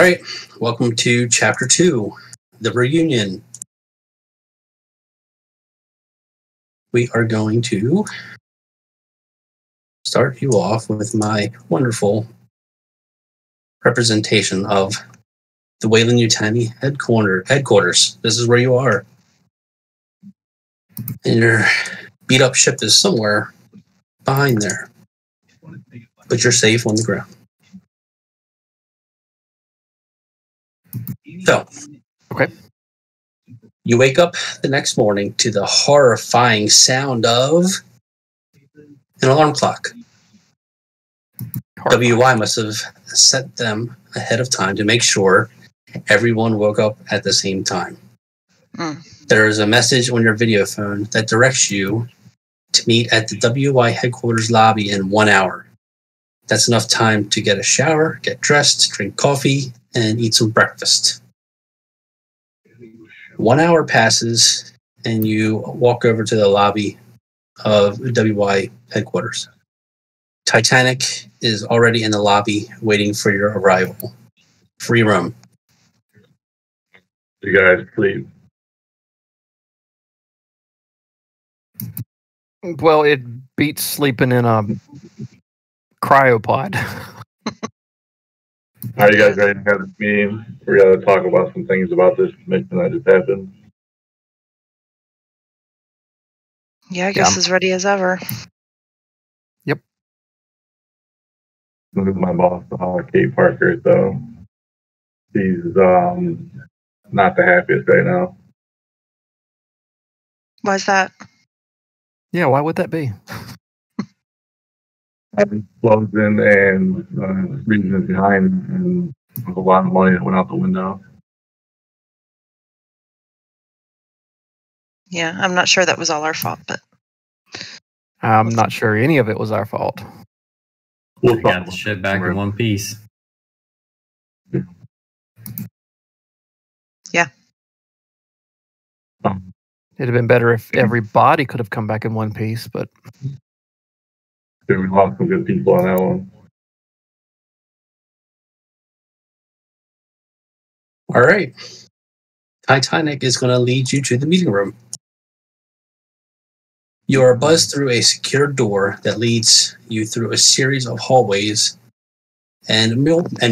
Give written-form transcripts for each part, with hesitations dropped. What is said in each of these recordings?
right, welcome to Chapter 2, The Reunion. We are going to start you off with my wonderful representation of the Weyland-Yutani headquarters. This is where you are. And your beat-up ship is somewhere behind there. But you're safe on the ground. So, okay. You wake up the next morning to the horrifying sound of an alarm clock. WY must have set them ahead of time to make sure everyone woke up at the same time. There is a message on your video phone that directs you to meet at the WY headquarters lobby in 1 hour. That's enough time to get a shower, get dressed, drink coffee, and eat some breakfast. 1 hour passes, and you walk over to the lobby of WY headquarters. Titanic is already in the lobby waiting for your arrival. Free room. You guys sleep. Well, it beats sleeping in a cryopod. Are you guys ready to have this meeting? We got to talk about some things about this mission that just happened. Yeah, I guess as ready as ever. Yep. This is my boss, Kate Parker, so she's not the happiest right now. Why's that? Yeah, why would that be? Explosion and reasons behind, and a lot of money that went out the window. Yeah, I'm not sure that was all our fault, but I'm not sure any of it was our fault. We got the ship back in one piece. Yeah. It'd have been better if everybody could have come back in one piece, but We lost some good people on that one. All right. Titanic is going to lead you to the meeting room. You are buzzed through a secure door that leads you through a series of hallways and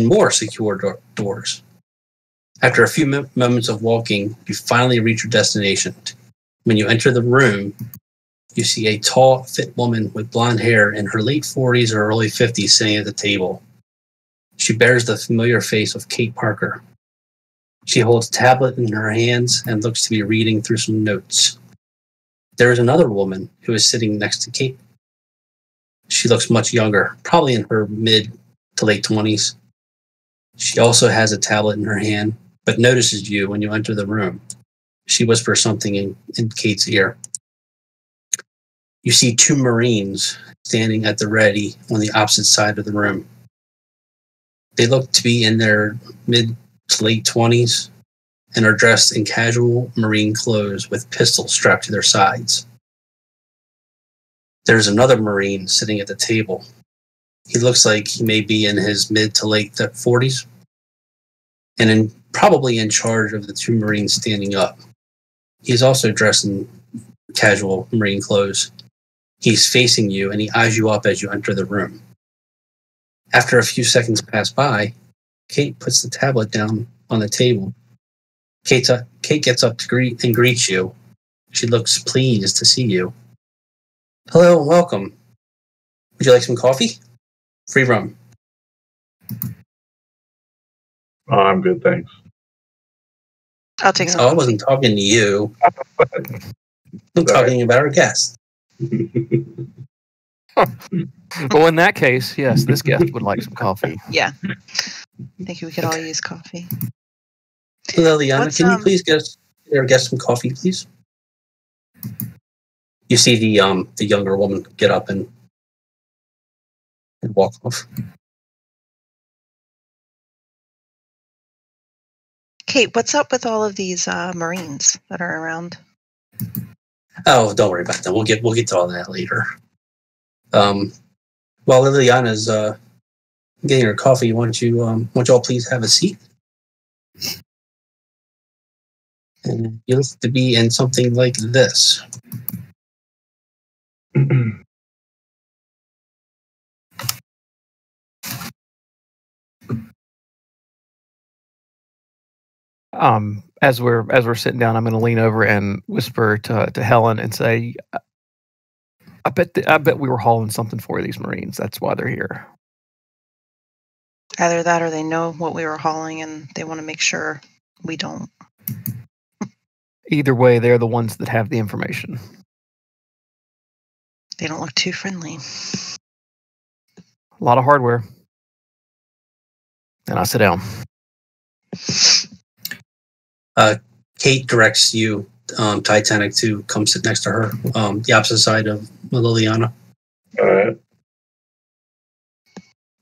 more secure doors. After a few moments of walking, you finally reach your destination. When you enter the room, you see a tall, fit woman with blonde hair in her late 40s or early 50s sitting at the table. She bears the familiar face of Kate Parker. She holds a tablet in her hands and looks to be reading through some notes. There is another woman who is sitting next to Kate. She looks much younger, probably in her mid to late 20s. She also has a tablet in her hand, but notices you when you enter the room. She whispers something in Kate's ear. You see two Marines standing at the ready on the opposite side of the room. They look to be in their mid to late 20s and are dressed in casual Marine clothes with pistols strapped to their sides. There's another Marine sitting at the table. He looks like he may be in his mid to late 40s and probably in charge of the two Marines standing up. He's also dressed in casual Marine clothes. He's facing you and he eyes you up as you enter the room. After a few seconds pass by, Kate puts the tablet down on the table. Kate gets up to greet you. She looks pleased to see you. Hello and welcome. Would you like some coffee? Free room. I'm good, thanks. I'll take some. Oh, I wasn't talking to you. I'm talking about our guest. well, in that case, yes, this guest would like some coffee. Yeah. I think we could all use coffee. Liliana, can you please get our guest some coffee, please? You see the younger woman get up and walk off. Kate, what's up with all of these Marines that are around? Oh, don't worry about that. We'll get to all that later. While Liliana's getting her coffee, why don't you all please have a seat? And you look to be in something like this. As we're sitting down, I'm going to lean over and whisper to Helen and say, I bet we were hauling something for these Marines. That's why they're here. Either that or they know what we were hauling and they want to make sure we don't. Either way, they're the ones that have the information. They don't look too friendly. A lot of hardware. And I sit down. Kate directs you, Titanic, to come sit next to her, the opposite side of Liliana. All right.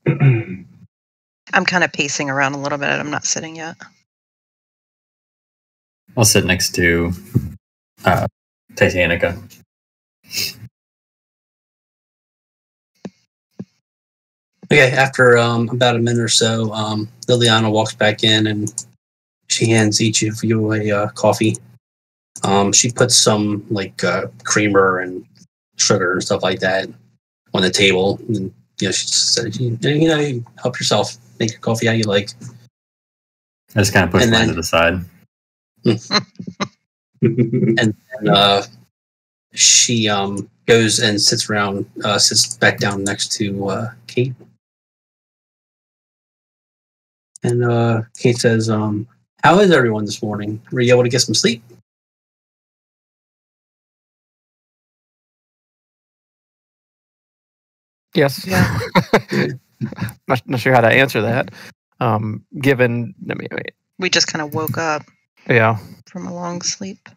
I'm kind of pacing around a little bit. I'm not sitting yet. I'll sit next to Titanica. Okay, after about a minute or so, Liliana walks back in and she hands each of you a coffee. She puts some creamer and sugar and stuff like that on the table. And she says, you help yourself, make your coffee how you like. I just kind of push mine to the side. And then she goes and sits back down next to Kate. And Kate says, how is everyone this morning? Were you able to get some sleep? Yes. Yeah. Not sure how to answer that. Given, We just kind of woke up yeah. from a long sleep.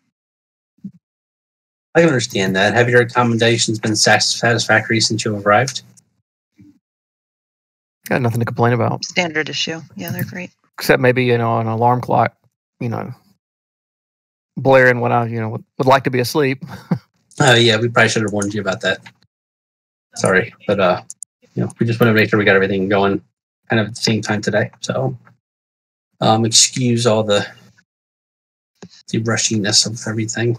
I understand that. Have your accommodations been satisfactory since you arrived? Got nothing to complain about. Standard issue. Yeah, they're great. Except maybe, an alarm clock, blaring when I, would like to be asleep. Yeah, we probably should have warned you about that. Sorry, but we just want to make sure we got everything going kind of at the same time today. So, excuse all the rushiness of everything.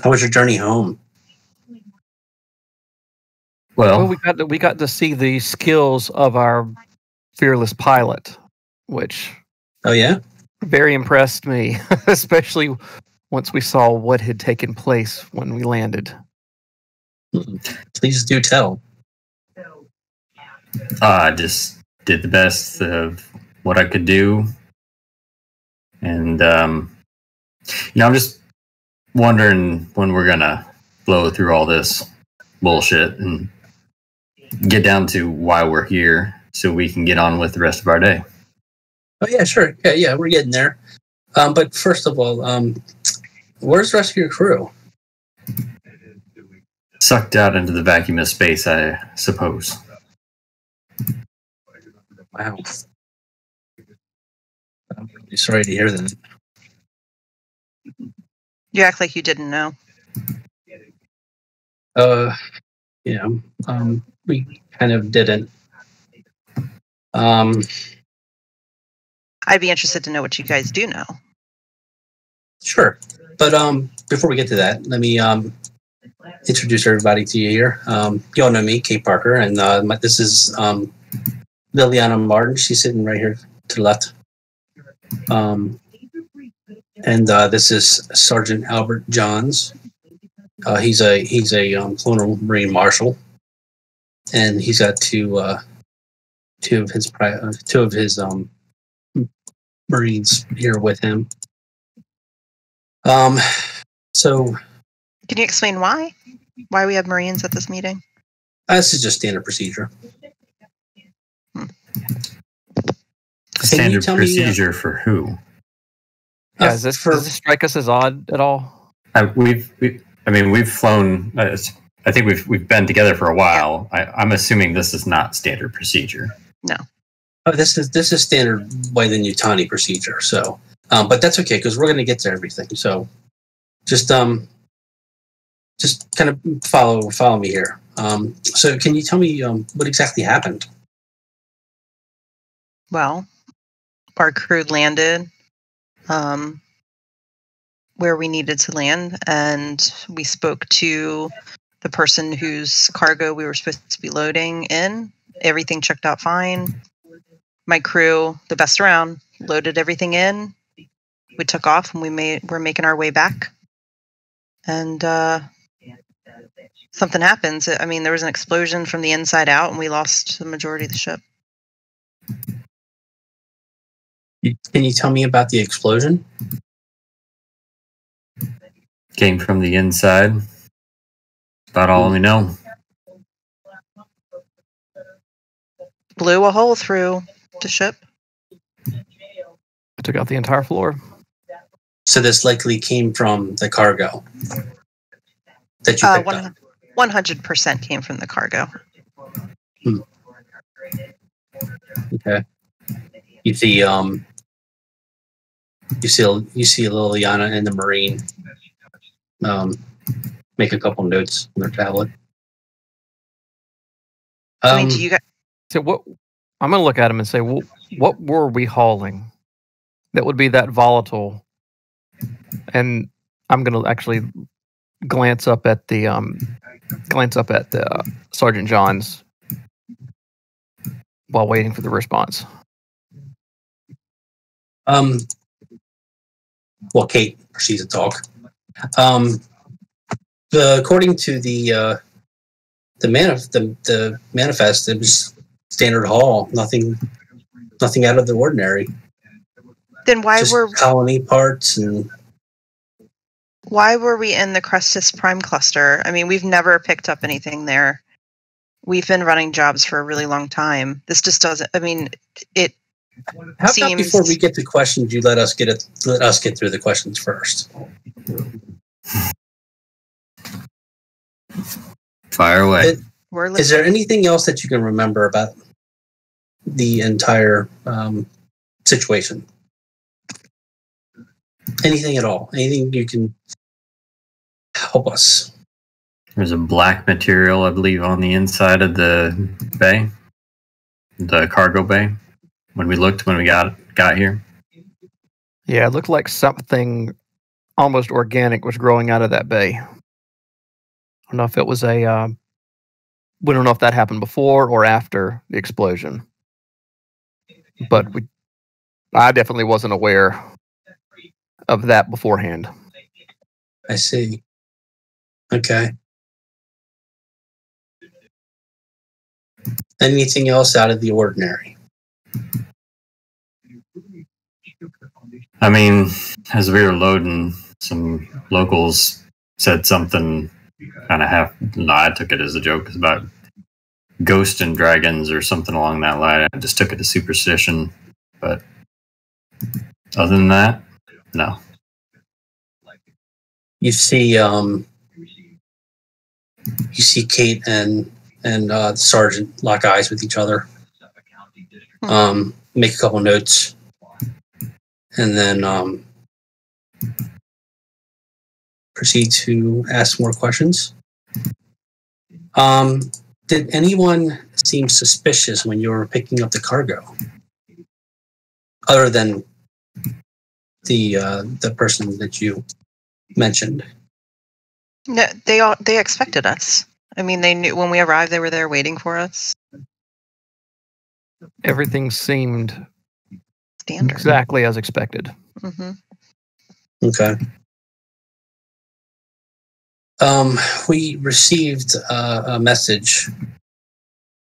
How was your journey home? Well, we got to see the skills of our fearless pilot, which very impressed me, especially once we saw what had taken place when we landed. Please do tell. I just did the best of what I could do. And, I'm just wondering when we're going to blow through all this bullshit and get down to why we're here so we can get on with the rest of our day. Oh, yeah, sure. Yeah, we're getting there. But first of all, where's the rest of your crew? Sucked out into the vacuum of space, I suppose. Wow. I'm really sorry to hear that. You act like you didn't know. Yeah. We kind of didn't. I'd be interested to know what you guys do know. Sure. But before we get to that, let me introduce everybody to you here. You all know me, Kate Parker, and this is Liliana Martin. She's sitting right here to the left. And this is Sergeant Albert Johns. He's a Colonial Marine Marshal, and he's got two of his Marines here with him. So, can you explain why? Why we have Marines at this meeting? This is just standard procedure. Standard procedure for who? Yeah, does this strike us as odd at all? We've flown. I think we've been together for a while. I'm assuming this is not standard procedure. No. Oh, this is standard Weyland-Yutani procedure. So, but that's okay because we're going to get to everything. So, just kind of follow me here. So, can you tell me what exactly happened? Well, our crew landed where we needed to land, and we spoke to the person whose cargo we were supposed to be loading in. Everything checked out fine. My crew, the best around, loaded everything in. We took off, and we're making our way back. And something happens. I mean, there was an explosion from the inside out, and we lost the majority of the ship. Can you tell me about the explosion? Came from the inside. About all we know. Blew a hole through the ship. Took out the entire floor. So this likely came from the cargo that you picked up. 100% came from the cargo. Okay. You see Liliana and the Marine make a couple notes on their tablet. I mean, do you guys? So what? I'm going to look at him and say, well, what were we hauling that would be that volatile? And I'm going to actually glance up at the Sergeant John's while waiting for the response. Well, Kate proceeds to talk. According to the manifest, it was standard haul, nothing out of the ordinary. Then why just were colony parts and why were we in the Crestus Prime cluster? I mean, we've never picked up anything there. We've been running jobs for a really long time. This just doesn't. I mean, it. How about before we get to questions, you let us get through the questions first. Fire away. Is there anything else that you can remember about the entire situation? Anything at all? Anything you can help us? There's a black material, I believe, on the inside of the bay, the cargo bay. When we got here. Yeah, it looked like something almost organic was growing out of that bay. I don't know if it was we don't know if that happened before or after the explosion. But I definitely wasn't aware of that beforehand. I see. Okay. Anything else out of the ordinary? I mean, as we were loading, some locals said something kind of I took it as a joke. It's about ghosts and dragons or something along that line. I just took it as superstition. But other than that, no. You see Kate and the sergeant lock eyes with each other. Make a couple notes. And then proceed to ask more questions. Did anyone seem suspicious when you were picking up the cargo? Other than the person that you mentioned? No, they expected us. I mean, they knew when we arrived, they were there waiting for us. Everything seemed standard, exactly as expected. Mm-hmm. Okay. We received a message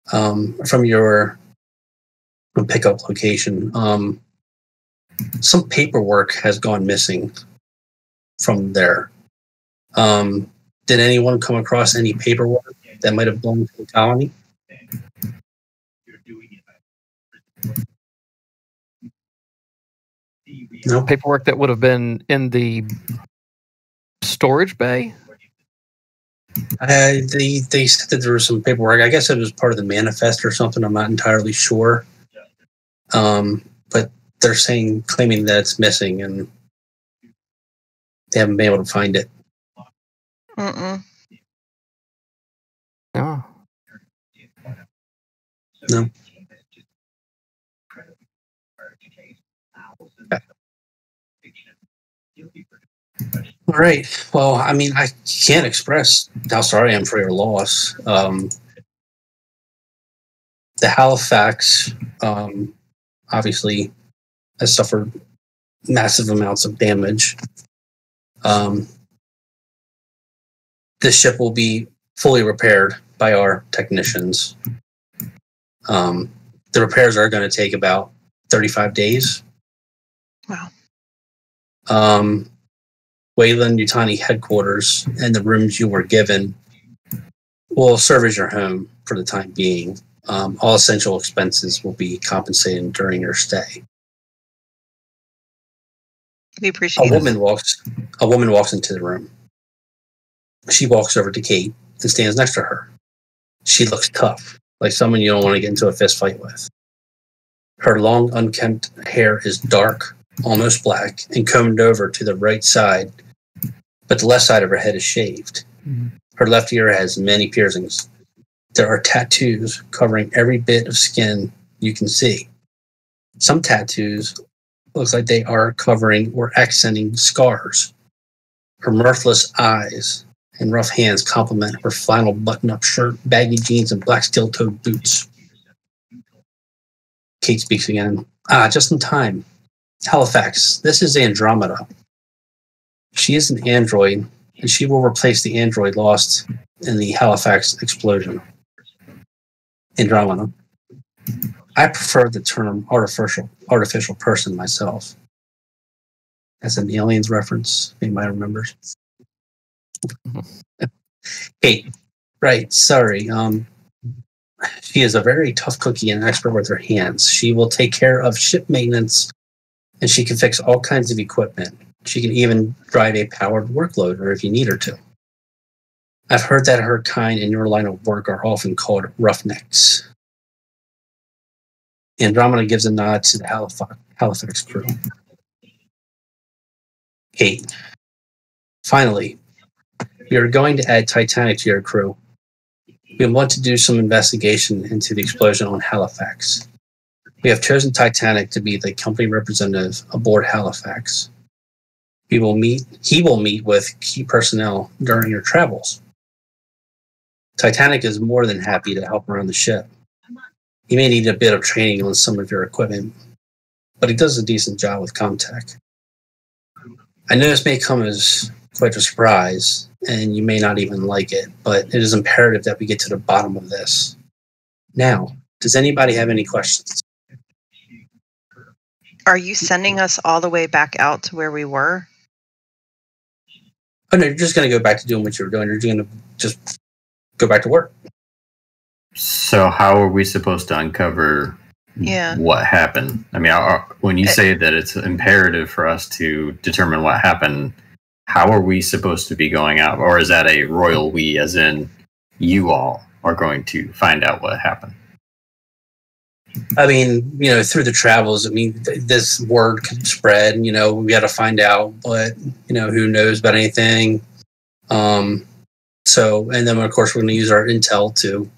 from your pickup location. Some paperwork has gone missing from there. Did anyone come across any paperwork that might have belonged to the colony? No paperwork that would have been in the storage bay. They said that there was some paperwork. I guess it was part of the manifest or something. I'm not entirely sure. But they're claiming that it's missing, and they haven't been able to find it. Mm-mm. Oh. No. Okay. All right. Well, I mean, I can't express how sorry I am for your loss. The Halifax, obviously, has suffered massive amounts of damage. The ship will be fully repaired by our technicians. The repairs are going to take about 35 days. Wow. Weyland-Yutani headquarters and the rooms you were given will serve as your home for the time being. All essential expenses will be compensated during your stay. We appreciate A woman walks into the room. She walks over to Kate and stands next to her. She looks tough, like someone you don't want to get into a fist fight with. Her long, unkempt hair is dark, almost black, and combed over to the right side, but the left side of her head is shaved. Mm-hmm. Her left ear has many piercings. There are tattoos covering every bit of skin you can see. Some tattoos looks like they are covering or accenting scars. Her mirthless eyes and rough hands complement her flannel button-up shirt, baggy jeans, and black steel-toed boots. Kate speaks again. Just in time. Halifax, this is Andromeda. She is an android, and she will replace the android lost in the Halifax explosion. Andromeda. I prefer the term artificial person myself. That's an Aliens reference, anybody remembers? Kate, right, sorry. She is a very tough cookie and an expert with her hands. She will take care of ship maintenance, and she can fix all kinds of equipment. She can even drive a powered workloader if you need her to. I've heard that her kind in your line of work are often called roughnecks. Andromeda gives a nod to the Halifax crew. Kate, finally, we are going to add Titanic to your crew. We want to do some investigation into the explosion on Halifax. We have chosen Titanic to be the company representative aboard Halifax. He will meet with key personnel during your travels. Titanic is more than happy to help around the ship. He may need a bit of training on some of your equipment, but he does a decent job with Comtech. I know this may come as quite a surprise, and you may not even like it, but it is imperative that we get to the bottom of this. Now, does anybody have any questions? Are you sending us all the way back out to where we were? Oh, no, you're just going to go back to doing what you were doing. You're going to just go back to work. So how are we supposed to uncover what happened? I mean, when you say that it's imperative for us to determine what happened, how are we supposed to be going out? Or is that a royal we, as in you all are going to find out what happened? I mean, through the travels, this word could spread, we got to find out, but, who knows about anything. And then, of course, we're going to use our intel to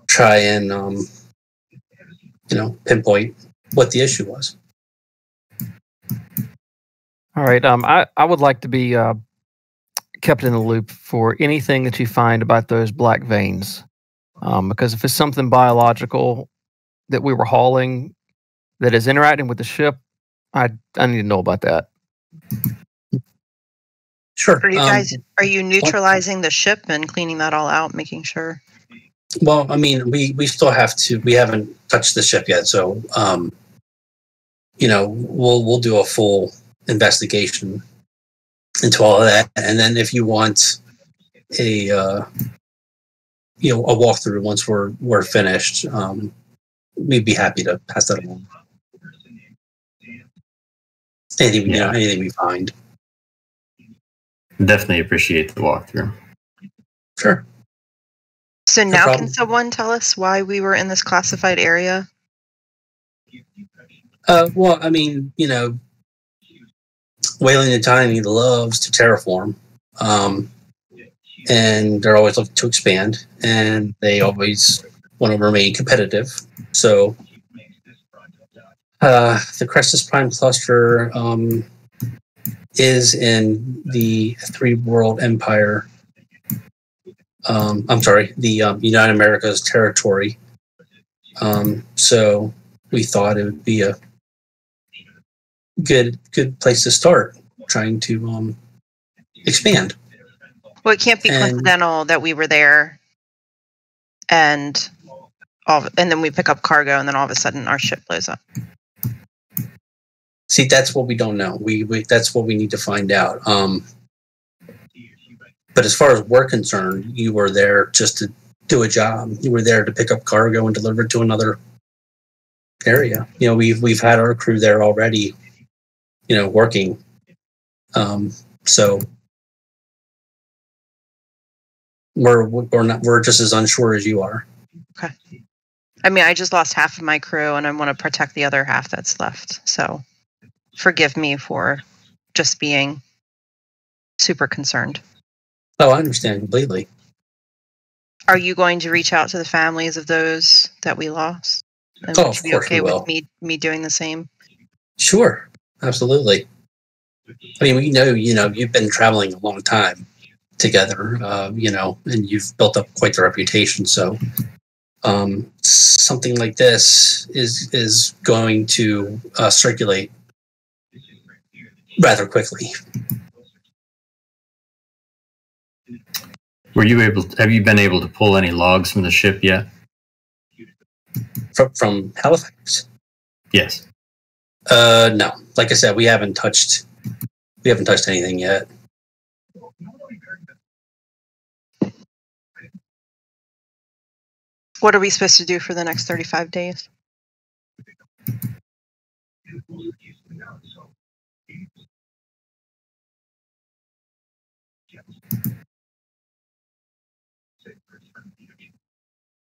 try and, pinpoint what the issue was. All right. I would like to be kept in the loop for anything that you find about those black veins. Because if it's something biological that we were hauling that is interacting with the ship, I need to know about that. Sure. Are you neutralizing the ship and cleaning that all out, making sure? Well, we still have to. We haven't touched the ship yet, so we'll do a full investigation into all of that, and then if you want a walkthrough once we're finished, we'd be happy to pass that along. Anything we find. Definitely appreciate the walkthrough. Sure. So now can someone tell us why we were in this classified area? Well, Weyland-Yutani loves to terraform, and they're always looking to expand, and they always want to remain competitive. So The Crestus Prime cluster is in the Three World Empire. I'm sorry, the United Americas territory. So we thought it would be a good place to start trying to expand. Well, it can't be coincidental that we were there and then we pick up cargo and then all of a sudden our ship blows up. See, that's what we don't know. We that's what we need to find out. But as far as we're concerned, you were there just to do a job. You were there to pick up cargo and deliver it to another area. You know, we've had our crew there already, you know, working. So we're just as unsure as you are. Okay. I mean, I just lost half of my crew and I want to protect the other half that's left. So forgive me for just being super concerned. Oh, I understand completely. Are you going to reach out to the families of those that we lost? And Oh, would you of course be okay we will. with me doing the same? Sure, absolutely. I mean, we know, you know, you've been traveling a long time together, you know, and you've built up quite the reputation. So something like this is going to circulate rather quickly. Have you been able to pull any logs from the ship yet? From Halifax? Yes. No. Like I said, we haven't touched anything yet. What are we supposed to do for the next 35 days?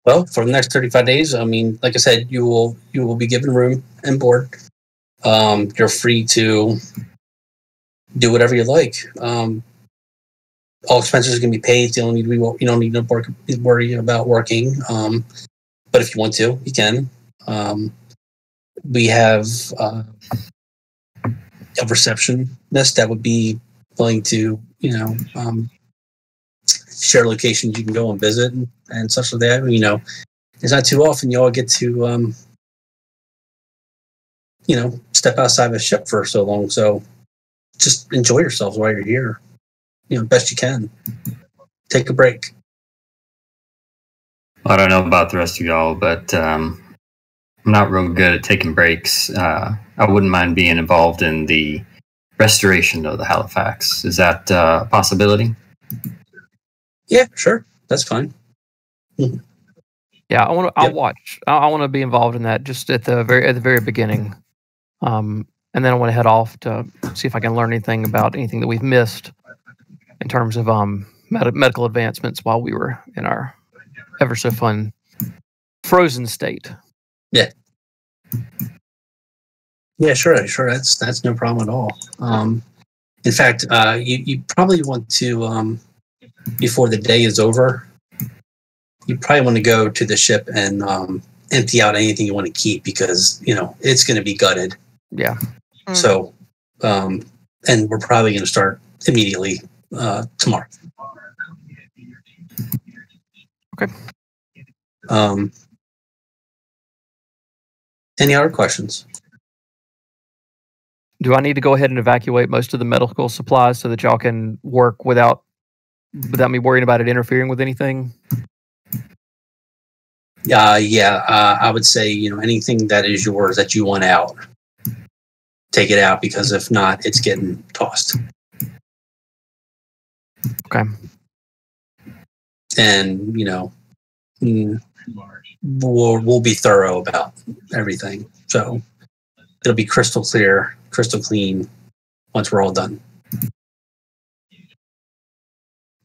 Well, for the next 35 days, I mean, like I said, you will be given room and board. You're free to do whatever you like. All expenses are going to be paid. You don't need to worry about working. But if you want to, you can. We have a receptionist that would be willing to, you know, share locations you can go and visit and such like that. You know, it's not too often you all get to, you know, step outside the ship for so long. So just enjoy yourselves while you're here, you know, best you can. Take a break. I don't know about the rest of y'all, but I'm not real good at taking breaks. I wouldn't mind being involved in the restoration of the Halifax. Is that a possibility? Yeah, sure. That's fine. Mm-hmm. Yeah, I'll watch. I want to be involved in that just at the very beginning. And then I want to head off to see if I can learn anything about anything that we've missed in terms of medical advancements while we were in our ever so fun frozen state. Yeah. Yeah, sure. That's no problem at all. In fact, you probably want to, before the day is over, you probably want to go to the ship and empty out anything you want to keep because, you know, it's going to be gutted. Yeah. So, and we're probably going to start immediately tomorrow. Okay. Any other questions? Do I need to go ahead and evacuate most of the medical supplies so that y'all can work without me worrying about it interfering with anything? I would say, you know, anything that is yours that you want out, take it out because if not, it's getting tossed. Okay. And, you know, we'll be thorough about everything. So it'll be crystal clear, crystal clean once we're all done.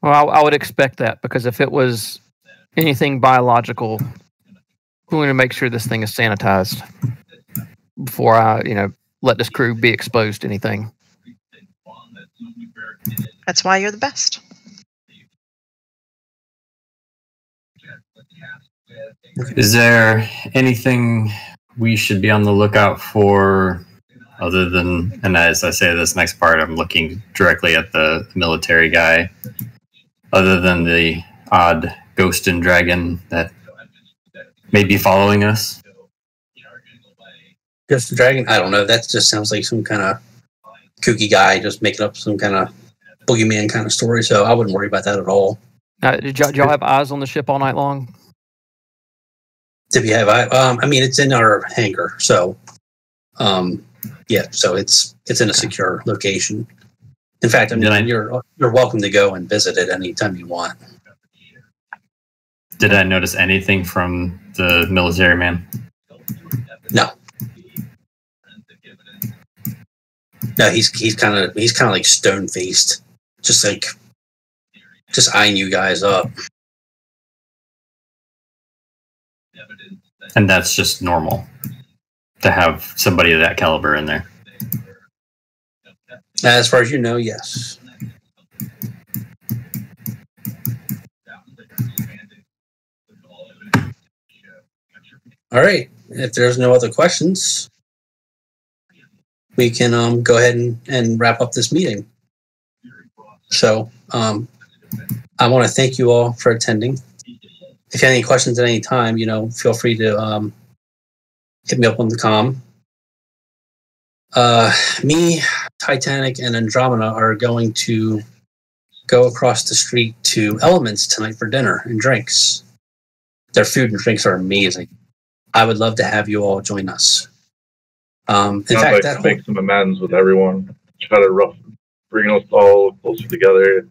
Well, I would expect that because if it was anything biological, we want to make sure this thing is sanitized before I, you know, let this crew be exposed to anything. That's why you're the best. Is there anything we should be on the lookout for, other than, and as I say this next part, I'm looking directly at the military guy, other than the odd ghost and dragon that may be following us? Just the dragon? I don't know. That just sounds like some kind of kooky guy just making up some kind of boogeyman kind of story, so I wouldn't worry about that at all. Did y'all have eyes on the ship all night long? Did we have I mean, it's in our hangar, so yeah, so it's in a secure location. In fact, I mean, you're welcome to go and visit it anytime you want. Did I notice anything from the military man? No. No, he's kind of like stone faced, just eyeing you guys up. And that's just normal to have somebody of that caliber in there. As far as you know, yes. All right. If there's no other questions, we can go ahead and wrap up this meeting. So I want to thank you all for attending. If you have any questions at any time, feel free to hit me up on the comm. Me, Titanic, and Andromeda are going to go across the street to Elements tonight for dinner and drinks. Their food and drinks are amazing. I would love to have you all join us. In fact, that make some amends with everyone. Try to bring us all closer together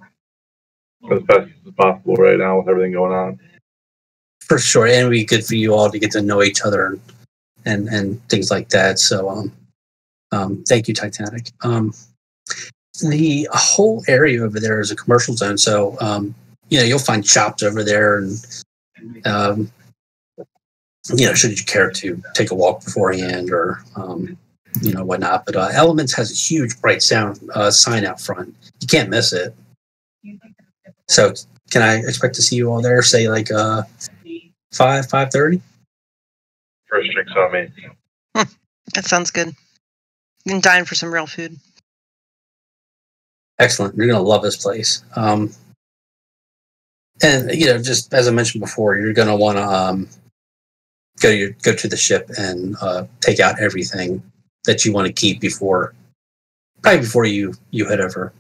as best as possible right now with everything going on. For sure, and it'd be good for you all to get to know each other and things like that. So, thank you, Titanic. The whole area over there is a commercial zone, so you'll find shops over there, and should you care to take a walk beforehand or whatnot. But Elements has a huge bright sign out front. You can't miss it. So, can I expect to see you all there? Say like 5:30. First drinks on me. That sounds good. You can dine for some real food. Excellent. You're gonna love this place. And just as I mentioned before, you're gonna want to go to the ship and take out everything that you want to keep before you head over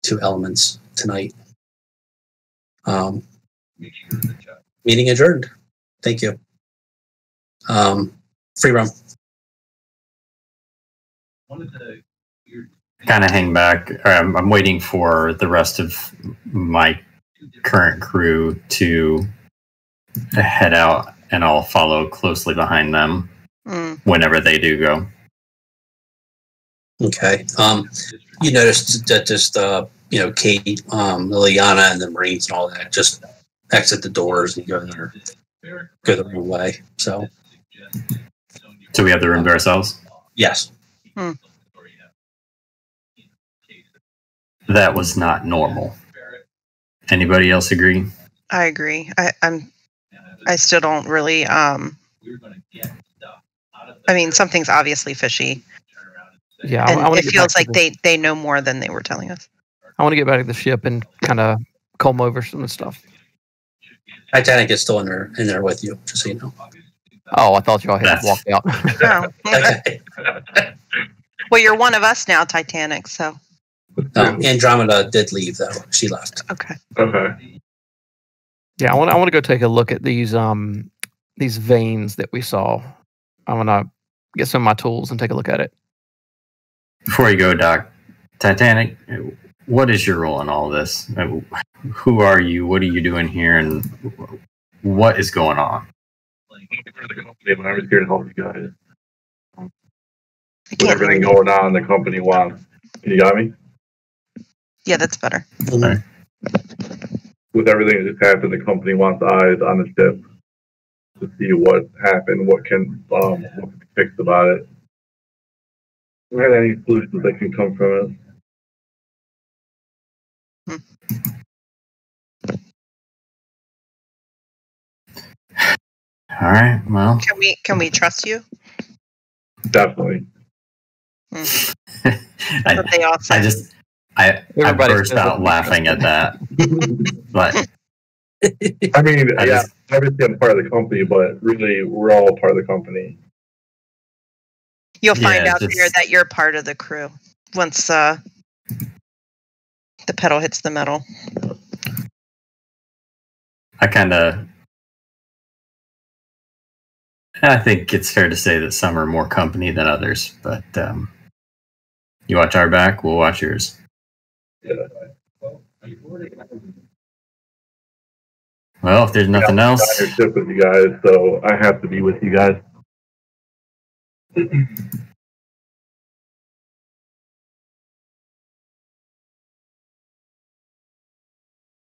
to Elements tonight. Meeting adjourned. Thank you. Free roam. Kind of hang back. I'm waiting for the rest of my current crew to head out, and I'll follow closely behind them whenever they do go. Okay. You noticed that just Kate, Liliana, and the Marines and all that just exit the doors and go the wrong way. So we have the room to ourselves? Yes. That was not normal. Anybody else agree? I agree. I still don't really. I mean, something's obviously fishy. Yeah, and it feels like they know more than they were telling us. I want to get back to the ship and kind of comb over some of the stuff. Titanic is still in there with you, just so you know. Oh, I thought y'all had walked out. Oh. Okay. Well, you're one of us now, Titanic. So. Andromeda did leave, though. She left. Okay. Yeah, I want to go take a look at these veins that we saw. I want to get some of my tools and take a look at it. Before you go, Doc, Titanic, what is your role in all this? Who are you? What are you doing here? And what is going on? I was here to help you guys. With everything going on, the company wants. Can you got me? Yeah, that's better. Okay. With everything that just happened, the company wants eyes on the ship to see what happened, what can be fixed about it. Are there any solutions that can come from it? All right. Well, Can we trust you? Definitely. I burst out laughing at that. But I mean, obviously I'm part of the company, but really we're all part of the company. You'll find out there that you're part of the crew once the pedal hits the metal. I think it's fair to say that some are more company than others, but you watch our back, we'll watch yours. Yeah. Well, if there's nothing else, I'm on your ship with you guys, so I have to be with you guys.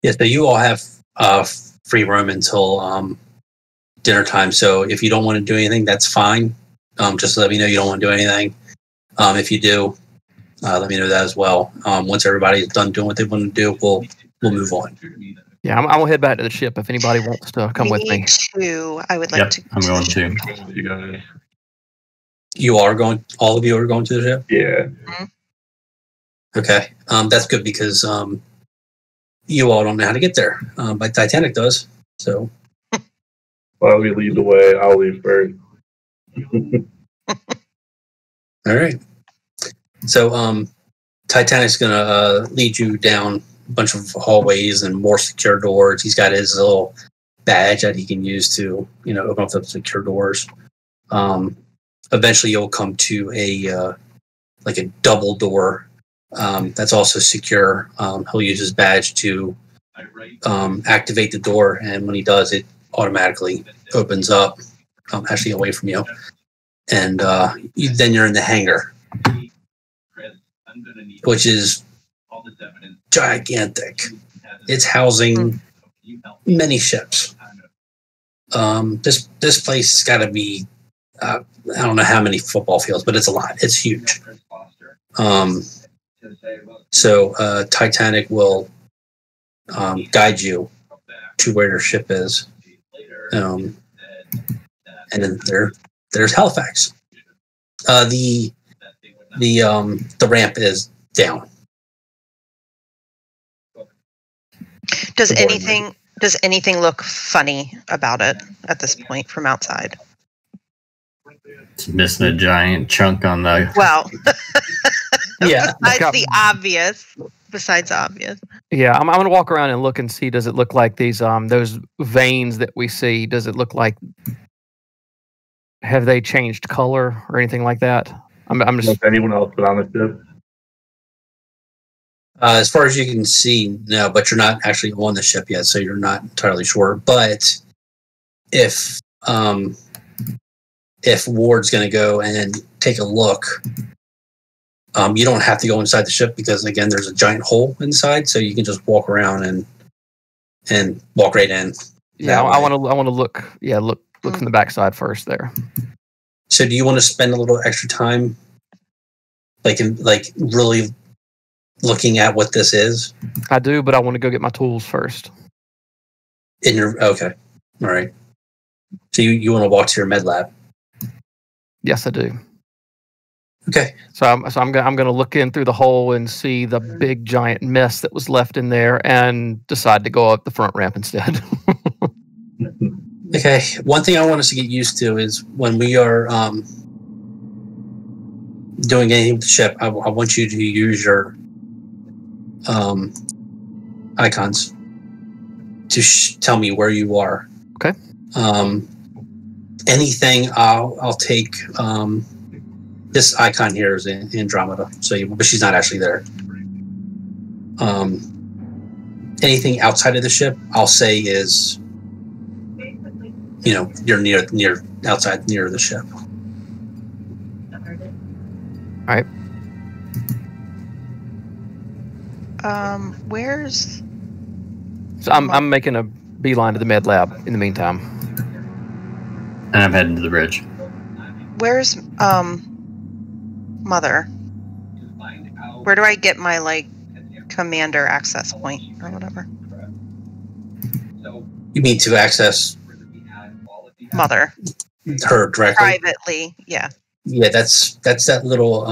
Yeah, so you all have free roam until dinner time. So if you don't want to do anything, that's fine. Just let me know you don't want to do anything. If you do, let me know that as well. Once everybody's done doing what they want to do, we'll move on. Yeah, I'm gonna head back to the ship if anybody wants to come with me. Too. I would like to. I'm going to. You guys. You are going. All of you are going to the ship. Yeah. Mm-hmm. Okay, that's good because you all don't know how to get there, but Titanic does. So. Well, we lead the way. I'll leave first. All right. So, Titanic's gonna lead you down a bunch of hallways and more secure doors. He's got his little badge that he can use to, open up the secure doors. Eventually, you'll come to a double door that's also secure. He'll use his badge to activate the door, and when he does, it automatically opens up, actually away from you, and then you're in the hangar, which is gigantic. It's housing many ships. This place has got to be I don't know how many football fields, but it's a lot. It's huge. So Titanic will guide you to where your ship is, and then there's Halifax. The ramp is down. Does anything look funny about it at this point from outside? It's missing a giant chunk on the. Well, yeah. Besides obvious. Yeah, I'm going to walk around and look and see. Does it look like these those veins that we see? Does it look like? Have they changed color or anything like that? I'm just. Has anyone else been on the ship? As far as you can see, no. But you're not actually on the ship yet, so you're not entirely sure. But if Ward's going to go and take a look, you don't have to go inside the ship because, again, there's a giant hole inside, so you can just walk around and walk right in. Yeah, I want to look. Yeah, look from the backside first there. So, do you want to spend a little extra time, really looking at what this is? I do, but I want to go get my tools first. Okay, all right. So you want to walk to your med lab? Yes, I do. Okay. So I'm going to look in through the hole and see the big giant mess that was left in there, and decide to go up the front ramp instead. Okay. One thing I want us to get used to is when we are doing anything with the ship, I want you to use your icons to tell me where you are. Okay. Anything, I'll take. This icon here is Andromeda, but she's not actually there. Anything outside of the ship, I'll say is, you're near outside near the ship. All right. Where's? So I'm making a beeline to the med lab in the meantime. And I'm heading to the bridge. Where's Mother? Where do I get my commander access point or whatever? You mean to access mother. Her directly. Privately, yeah. Yeah, that's that little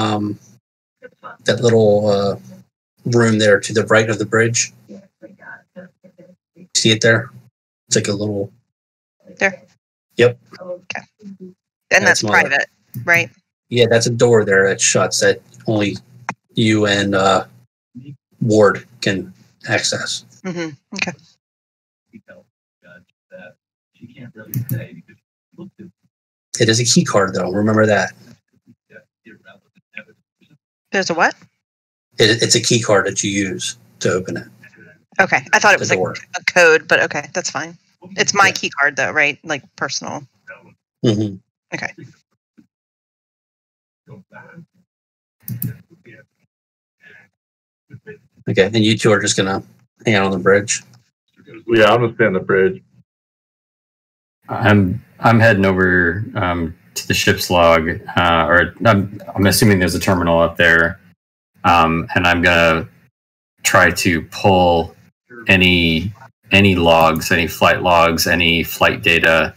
room there to the right of the bridge. See it there? It's like a little. There. Yep. Okay. And that's private, right? Yeah, that's a door there that shuts that only you and Ward can access. Mm-hmm. Okay. It is a key card, though. Remember that. There's a what? It's a key card that you use to open it. Okay. I thought it was like a code, but okay, that's fine. It's my key card, though, right? Like personal. Mm-hmm. Okay. Okay, and you two are just gonna hang out on the bridge. Yeah, I'm gonna stay on the bridge. I'm heading over to the ship's log, or I'm assuming there's a terminal up there, and I'm gonna try to pull any logs, any flight logs, any flight data,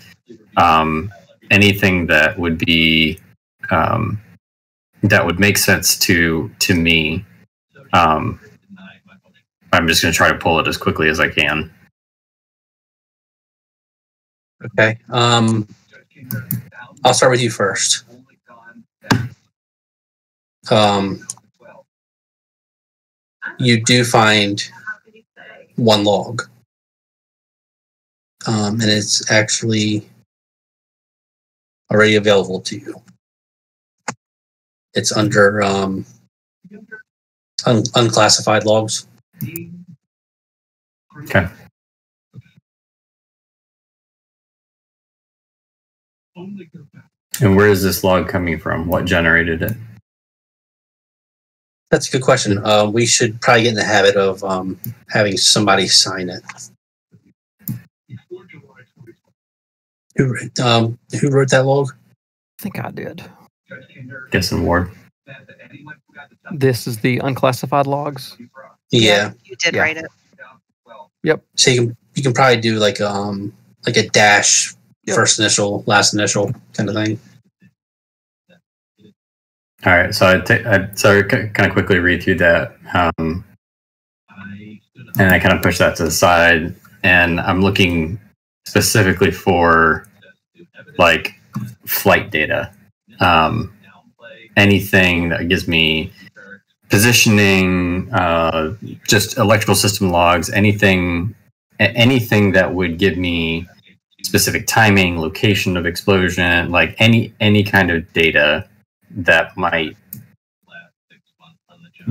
anything that would be that would make sense to me. I'm just going to try to pull it as quickly as I can. Okay. I'll start with you first. You do find one log. And it's actually already available to you. It's under unclassified logs. Okay. And where is this log coming from? What generated it? That's a good question. We should probably get in the habit of having somebody sign it. Who wrote that log? I think I did. Guessing Ward. This is the unclassified logs. Yeah, you did write it. Yep. So you can probably do like a dash, first initial, last initial kind of thing. All right, so I kind of quickly read through that, and I kind of push that to the side, and I'm looking specifically for like flight data, anything that gives me positioning, just electrical system logs, anything that would give me specific timing, location of explosion, like any kind of data that might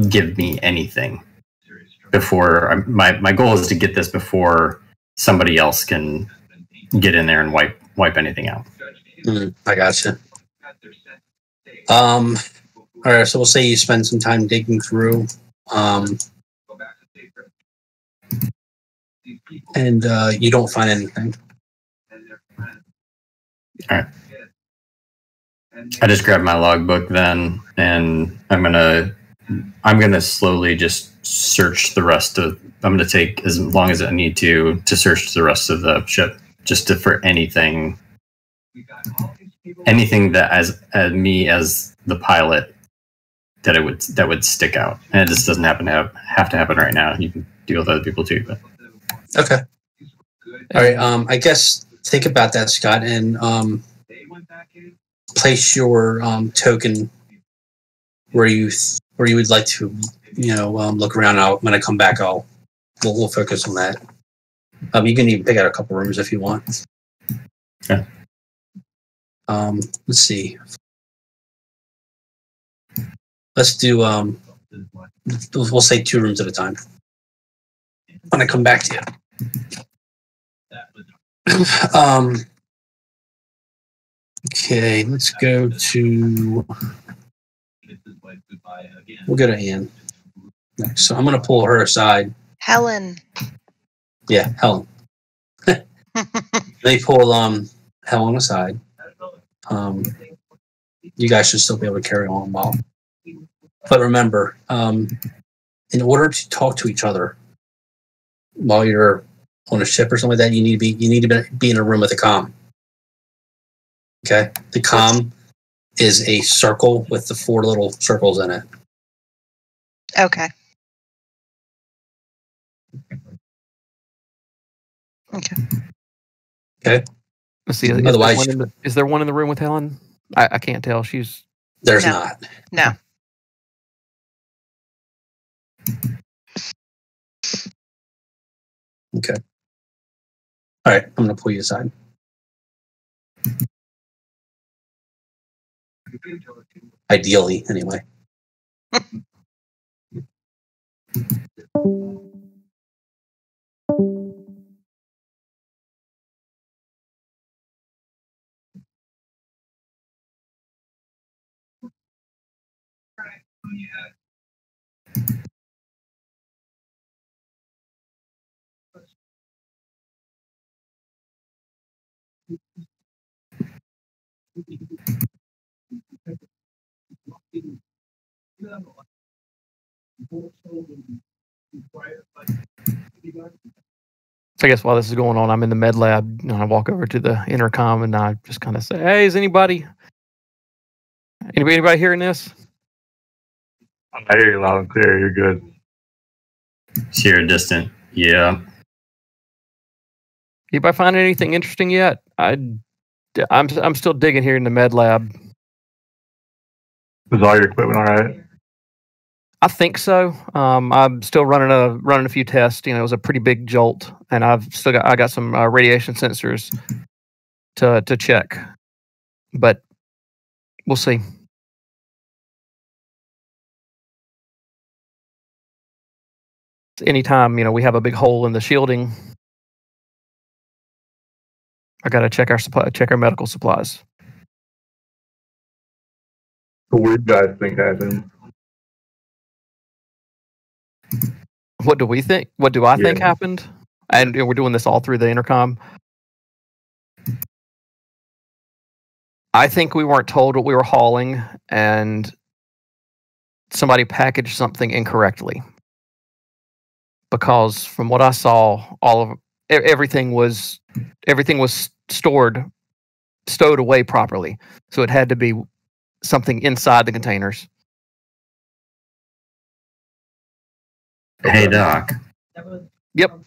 give me anything before my goal is to get this before somebody else can get in there and wipe anything out. I gotcha. All right, so we'll say you spend some time digging through, and you don't find anything. All right. I just grabbed my logbook then, and I'm gonna slowly just search the rest of. I'm gonna take as long as I need to search the rest of the ship, just for anything that as me as the pilot that would stick out, and it just doesn't have to happen right now. You can deal with other people too, but okay. All right. I guess think about that, Scott, and place your token where you would like to, look around. When I come back, we'll focus on that. You can even pick out a couple rooms if you want. Okay. Let's see. Let's do. We'll say 2 rooms at a time. When I come back to you. Okay, let's go to. We'll go to Anne next. So I'm going to pull her aside. Helen. Yeah, Helen. They pull Helen aside. You guys should still be able to carry on well. But remember, in order to talk to each other while you're on a ship or something like that, you need to be in a room with a comm. Okay. The comm is a circle with the 4 little circles in it. Okay. Okay. Okay. Let's see. Otherwise, is there one in the room with Helen? I can't tell. There's not. No. Okay. All right. I'm going to pull you aside. Ideally, anyway. So I guess while this is going on, I'm in the med lab, and I walk over to the intercom, and I just kind of say, "Hey, is anybody hearing this?" I hear you loud and clear. You're good. Sheer distant. Yeah. Anybody find anything interesting yet? I'm still digging here in the med lab. Is all your equipment all right? I think so. I'm still running a few tests. You know, it was a pretty big jolt, and I got some radiation sensors to check, but we'll see. Anytime we have a big hole in the shielding, I got to check our medical supplies. So what do you guys think happened? What do we think? What do I think happened? And we're doing this all through the intercom. I think we weren't told what we were hauling, and somebody packaged something incorrectly. Because from what I saw, everything was stowed away properly. So it had to be something inside the containers. Hey, Doc. Yep.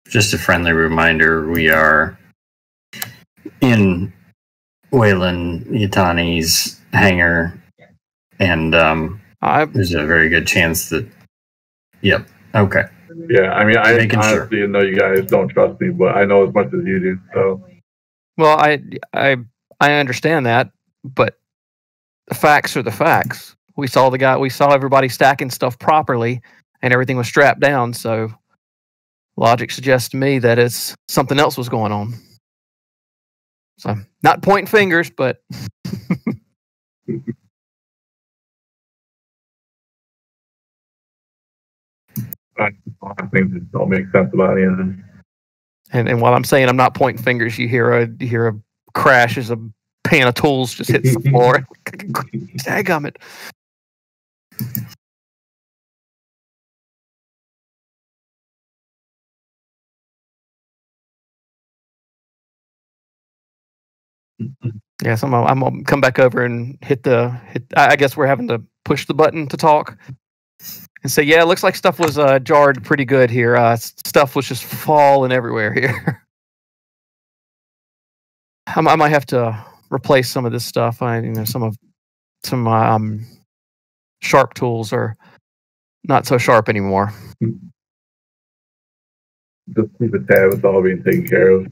Just a friendly reminder, we are in Weyland-Yutani's hangar, and there's a very good chance that... Yep. Okay. Yeah, I mean, I honestly know you guys don't trust me, but I know as much as you do, so... Well, I understand that, but the facts are the facts. We saw everybody stacking stuff properly, and everything was strapped down, so logic suggests to me that it's something else was going on. So, not pointing fingers, but... Things that don't make sense about any of this. And while I'm saying I'm not pointing fingers, you hear a crash as a pan of tools just hits the floor. Dadgummit. Yeah, so I'm gonna come back over and hit. I guess we're having to push the button to talk and say, yeah, it looks like stuff was jarred pretty good here. Stuff was just falling everywhere here. I might have to replace some of this stuff. Some sharp tools are not so sharp anymore. Just keep a tab. It's all being taken care of.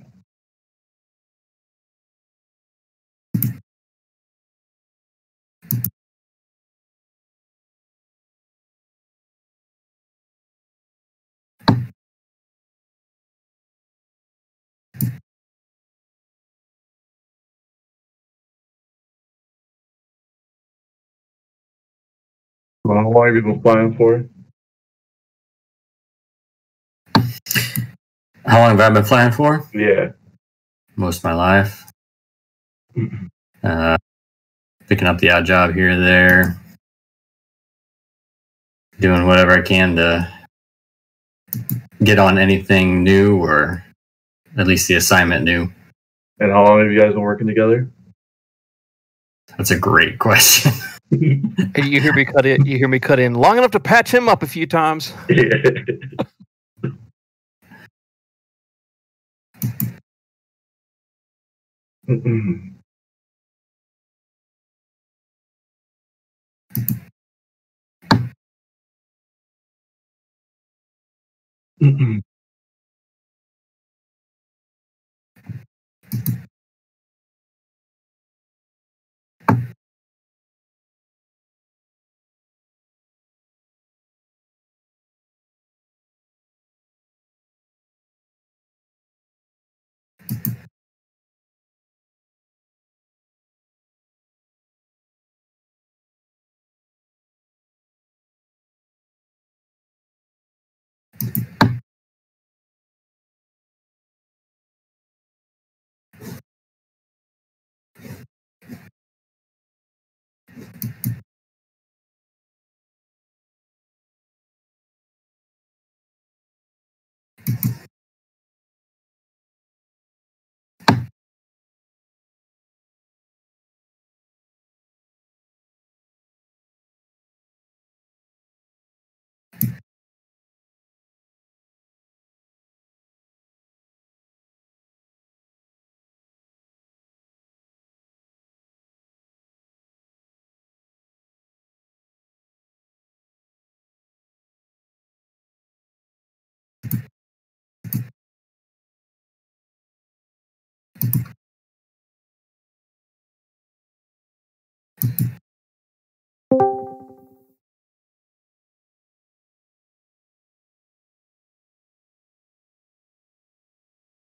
Well, how long have you been flying for? How long have I been flying for? Yeah. Most of my life. Picking up the odd job here or there. Doing whatever I can to get on anything new, or at least the assignment new. And how long have you guys been working together? That's a great question. You hear me cut in. You hear me cut in long enough to patch him up a few times.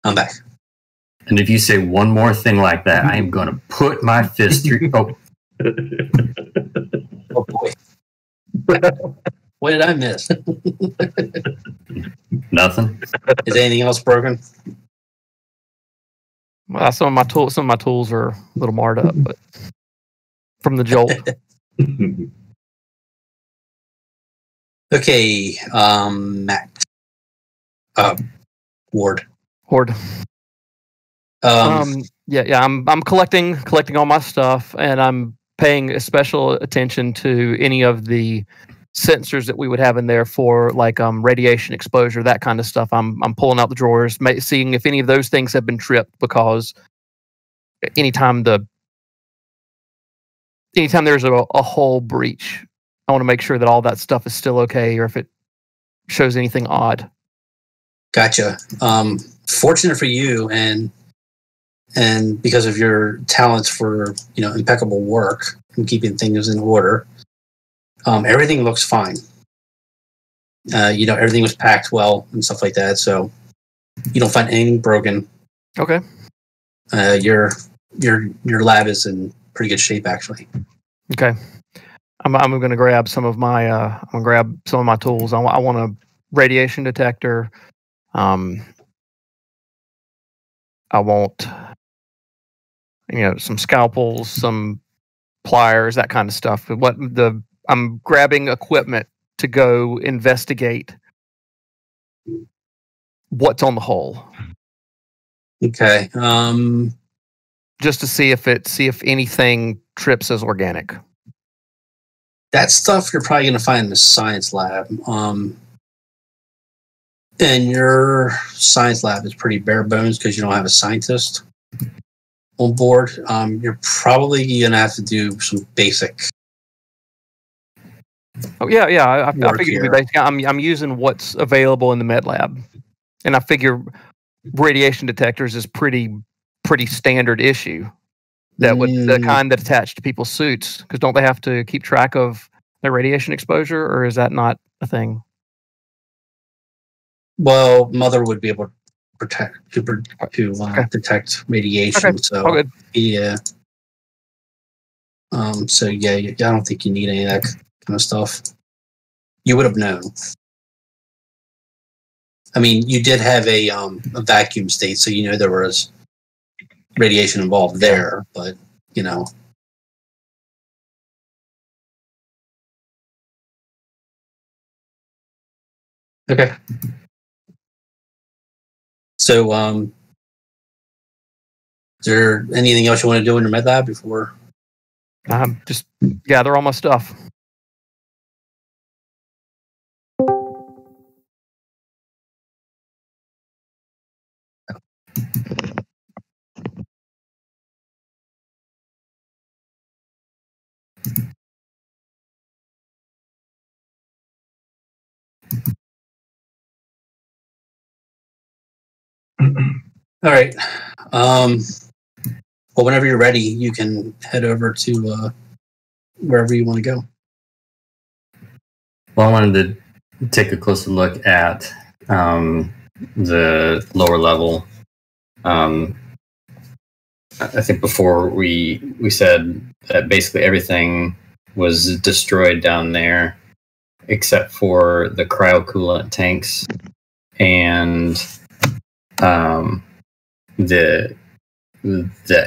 I'm back. And if you say one more thing like that, I am going to put my fist through. Oh. Oh boy. What did I miss? Nothing. Is anything else broken? Well, some of my tools are a little marred up, but from the jolt. Okay, Matt. Ward. Horde. Yeah. I'm collecting all my stuff, and I'm paying special attention to any of the sensors that we would have in there for like radiation exposure, that kind of stuff. I'm pulling out the drawers, seeing if any of those things have been tripped, because anytime there's a hull breach, I want to make sure that all that stuff is still okay, or if it shows anything odd. Gotcha. Fortunate for you, and because of your talents for impeccable work and keeping things in order, everything looks fine. Everything was packed well and stuff like that, so you don't find anything broken. Okay. Your lab is in pretty good shape, actually. Okay. I'm going to grab some of my tools. I want a radiation detector. I want some scalpels, some pliers, that kind of stuff. I'm grabbing equipment to go investigate what's on the hull. Okay. Just to see if anything trips as organic. That stuff you're probably going to find in the science lab. And your science lab is pretty bare bones because you don't have a scientist on board. You're probably going to have to do some basic. Oh yeah. I figure basically I'm using what's available in the med lab, and I figure radiation detectors is pretty standard issue. The kind that attach to people's suits, because don't they have to keep track of their radiation exposure, or is that not a thing? Well, Mother would be able to detect radiation. Okay. So all good. Yeah. So yeah, I don't think you need any of that kind of stuff. You would have known. I mean, you did have a vacuum state, so there was radiation involved there, but Okay. So Is there anything else you want to do in your med lab before? Just gather all my stuff. All right. Well, whenever you're ready, you can head over to wherever you want to go. Well, I wanted to take a closer look at the lower level. I think before we said that basically everything was destroyed down there, except for the cryocoolant tanks and the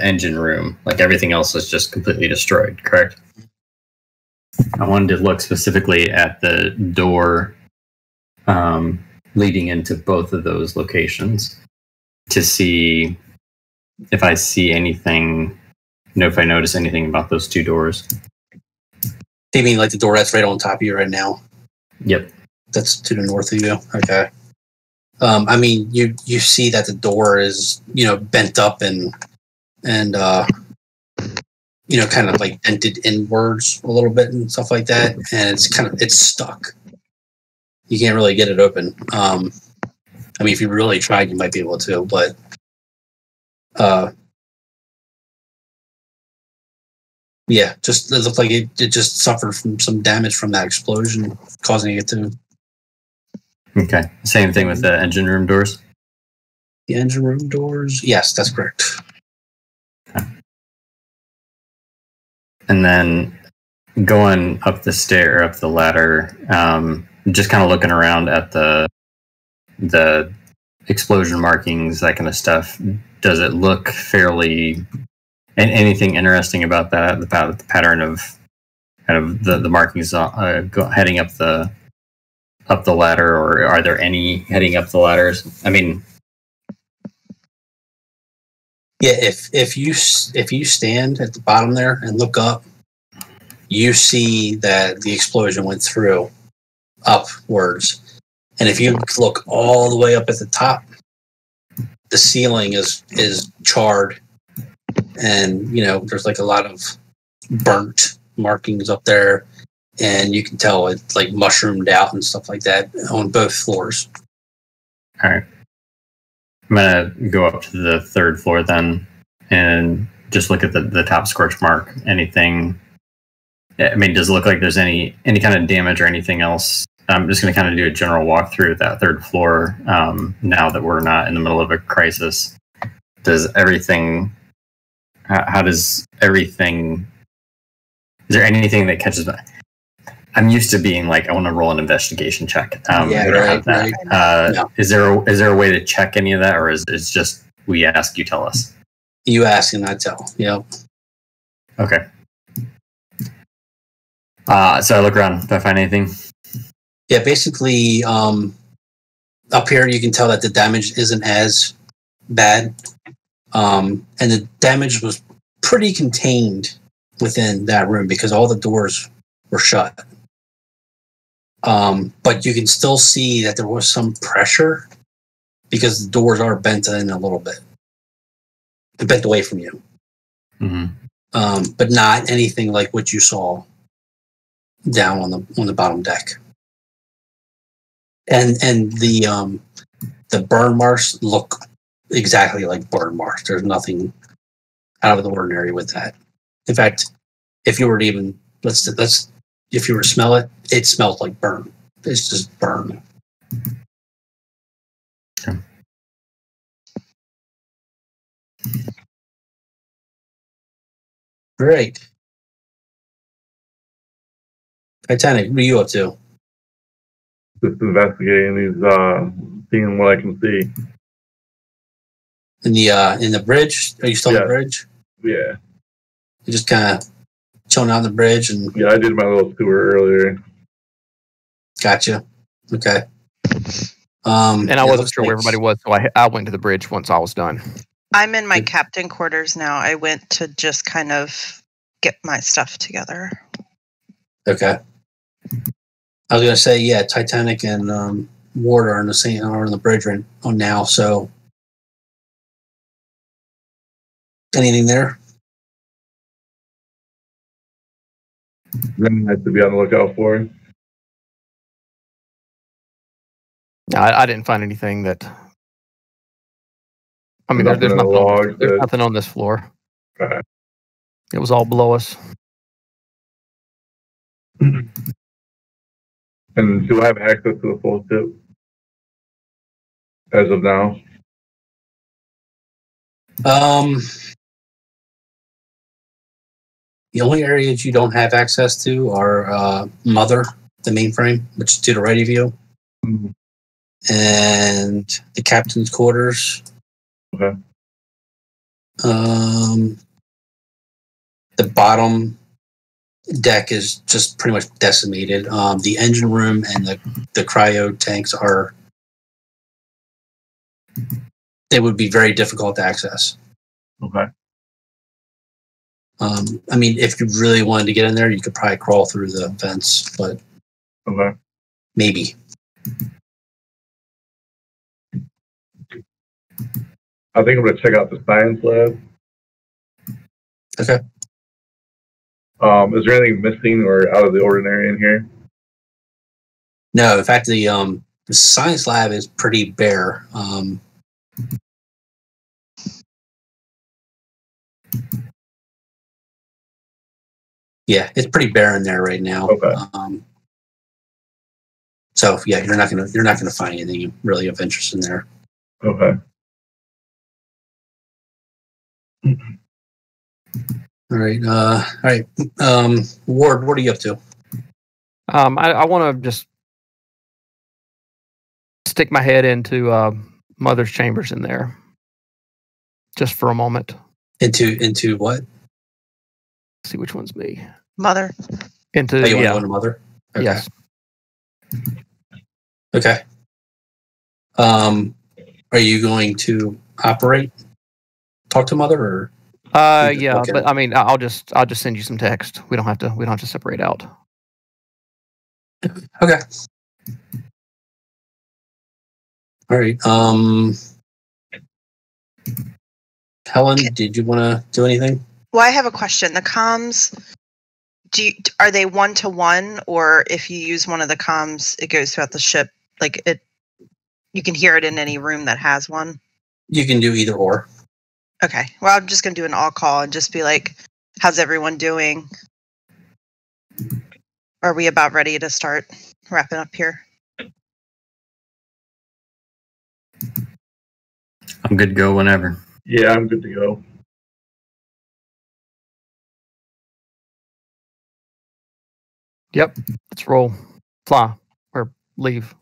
engine room. Like everything else was just completely destroyed. Correct. I wanted to look specifically at the door leading into both of those locations to see if I see anything, if I notice anything about those two doors. You mean like the door that's right on top of you right now? Yep. That's to the north of you? Okay. I mean, you see that the door is, bent up and kind of like dented inwards a little bit and stuff like that. And it's stuck. You can't really get it open. I mean, if you really tried, you might be able to, but yeah, just it looked like it just suffered from some damage from that explosion, causing it to. Okay. Same thing with the engine room doors? The engine room doors? Yes, that's correct. Okay. And then going up the ladder, just kind of looking around at the explosion markings, that kind of stuff. Does it look fairly... anything interesting about that? The pattern of kind of the markings heading up the ladder, or are there any heading up the ladders? I mean, yeah. If you stand at the bottom there and look up, you see that the explosion went through upwards, and if you look all the way up at the top, the ceiling is charred, and there's like a lot of burnt markings up there. And you can tell it's like mushroomed out and stuff like that on both floors. All right. I'm going to go up to the third floor then and just look at the top scorch mark. Anything? I mean, does it look like there's any kind of damage or anything else? I'm just going to kind of do a general walkthrough of that third floor now that we're not in the middle of a crisis. Does everything... How does everything... Is there anything that catches... I'm used to being like, I want to roll an investigation check. Yeah, right. No. Is there a way to check any of that, or is it just we ask, you tell us? You ask and I tell. Yep. Okay. So I look around. Do I find anything? Yeah, basically, up here you can tell that the damage isn't as bad, and the damage was pretty contained within that room because all the doors were shut. But you can still see that there was some pressure because the doors are bent in a little bit. They're bent away from you. Mm-hmm. But not anything like what you saw down on the bottom deck. And the burn marks look exactly like burn marks. There's nothing out of the ordinary with that. In fact, if you were to even if you were to smell it, it smells like burn. It's just burn. Okay. Great. Titanic, what are you up to? Just investigating these, seeing what I can see. In the bridge? Are you still on the bridge? Yeah. You just kind of chilling out on the bridge and... Yeah, I did my little tour earlier. Gotcha. Okay. And I wasn't sure where everybody was, so I went to the bridge once I was done. I'm in my captain quarters now. I went to just kind of get my stuff together. Okay. I was gonna say, yeah, Titanic and Ward are in the bridge right on now. So, anything there? Then I have to be on the lookout for. No, I didn't find anything that. I mean, there's nothing on this floor. Okay. It was all below us. And do I have access to the full ship as of now? The only areas you don't have access to are Mother, the mainframe, which is to the right of you, and the captain's quarters. Okay. The bottom deck is just pretty much decimated. The engine room and the cryo tanks they would be very difficult to access. Okay. I mean, if you really wanted to get in there, you could probably crawl through the vents, but okay. Maybe. I think I'm going to check out the science lab. Okay. Is there anything missing or out of the ordinary in here? No, in fact, the science lab is pretty bare. Yeah, it's pretty bare in there right now. Okay. So yeah, you're not gonna find anything really of interest in there. Okay. All right. Ward, what are you up to? I want to just stick my head into Mother's chambers in there, just for a moment. Into what? Let's see which one's me. Mother. Into you want to go into Mother? Okay. Yes. Okay. Are you going to operate? Talk to Mother, or? Yeah, okay. But I mean, I'll just send you some text. We don't have to separate out. Okay. All right. Helen, did you want to do anything? Well, I have a question. The comms, are they 1-to-1, or if you use one of the comms, it goes throughout the ship? Like you can hear it in any room that has one? You can do either or. Okay. Well, I'm just going to do an all call and just be like, how's everyone doing? Are we about ready to start wrapping up here? I'm good to go whenever. Yeah, I'm good to go. Yep. Let's roll. Fly. Or leave.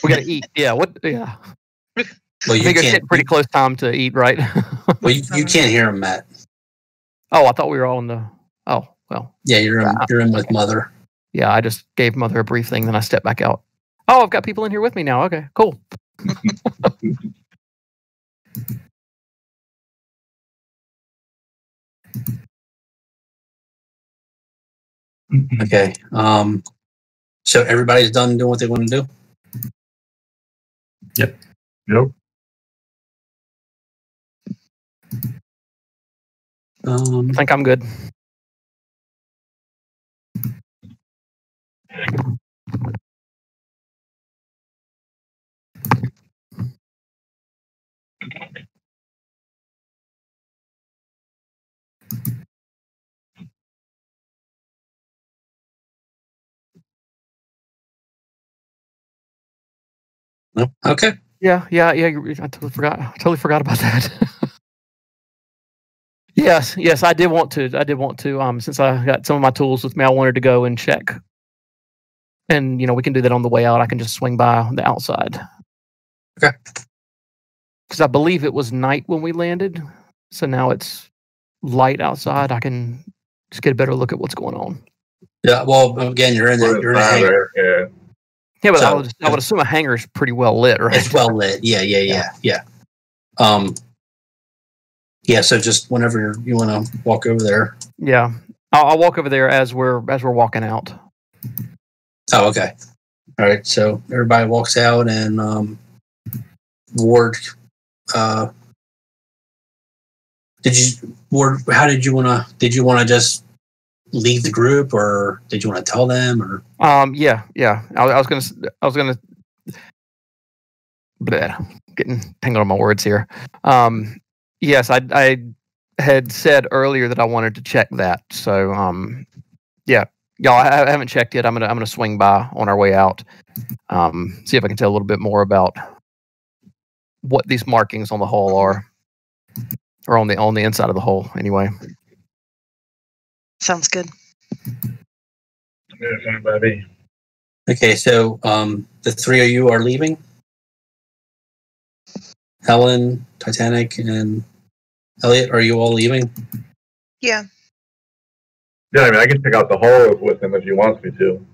We gotta eat. Yeah. What? Yeah. Well, you it's getting pretty close time to eat, right? Well, you can't hear him, Matt. Oh, I thought we were all in the. Oh, well. Yeah, you're in with Mother. Yeah, I just gave Mother a brief thing, then I stepped back out. Oh, I've got people in here with me now. Okay, cool. Okay. So everybody's done doing what they want to do? Yep. I think I'm good. No? Okay. Yeah. I totally forgot about that. Yes, I did want to. Since I got some of my tools with me, I wanted to go and check. And we can do that on the way out. I can just swing by on the outside. Okay. Because I believe it was night when we landed, so now it's light outside. I can just get a better look at what's going on. Yeah. Well, again, you're in a hangar. Yeah. Yeah, but I would assume a hangar is pretty well lit, right? It's well lit. Yeah. Yeah, so just whenever you want to walk over there. Yeah, I'll walk over there as we're walking out. Oh, okay. All right, so everybody walks out, and Ward. Ward? How did you want to? Did you want to just leave the group, or did you want to tell them, or? Yeah. I was gonna. Bleh, getting tangled on my words here. Yes, I had said earlier that I wanted to check that. So, yeah, y'all, I haven't checked yet. I'm gonna swing by on our way out. See if I can tell a little bit more about what these markings on the hull are, or on the inside of the hull. Anyway, sounds good. Yeah, fine by me. Okay, so the three of you are leaving. Helen, Titanic, and Elliot, are you all leaving? Yeah. Yeah, I mean, I can check out the hull with him if he wants me to.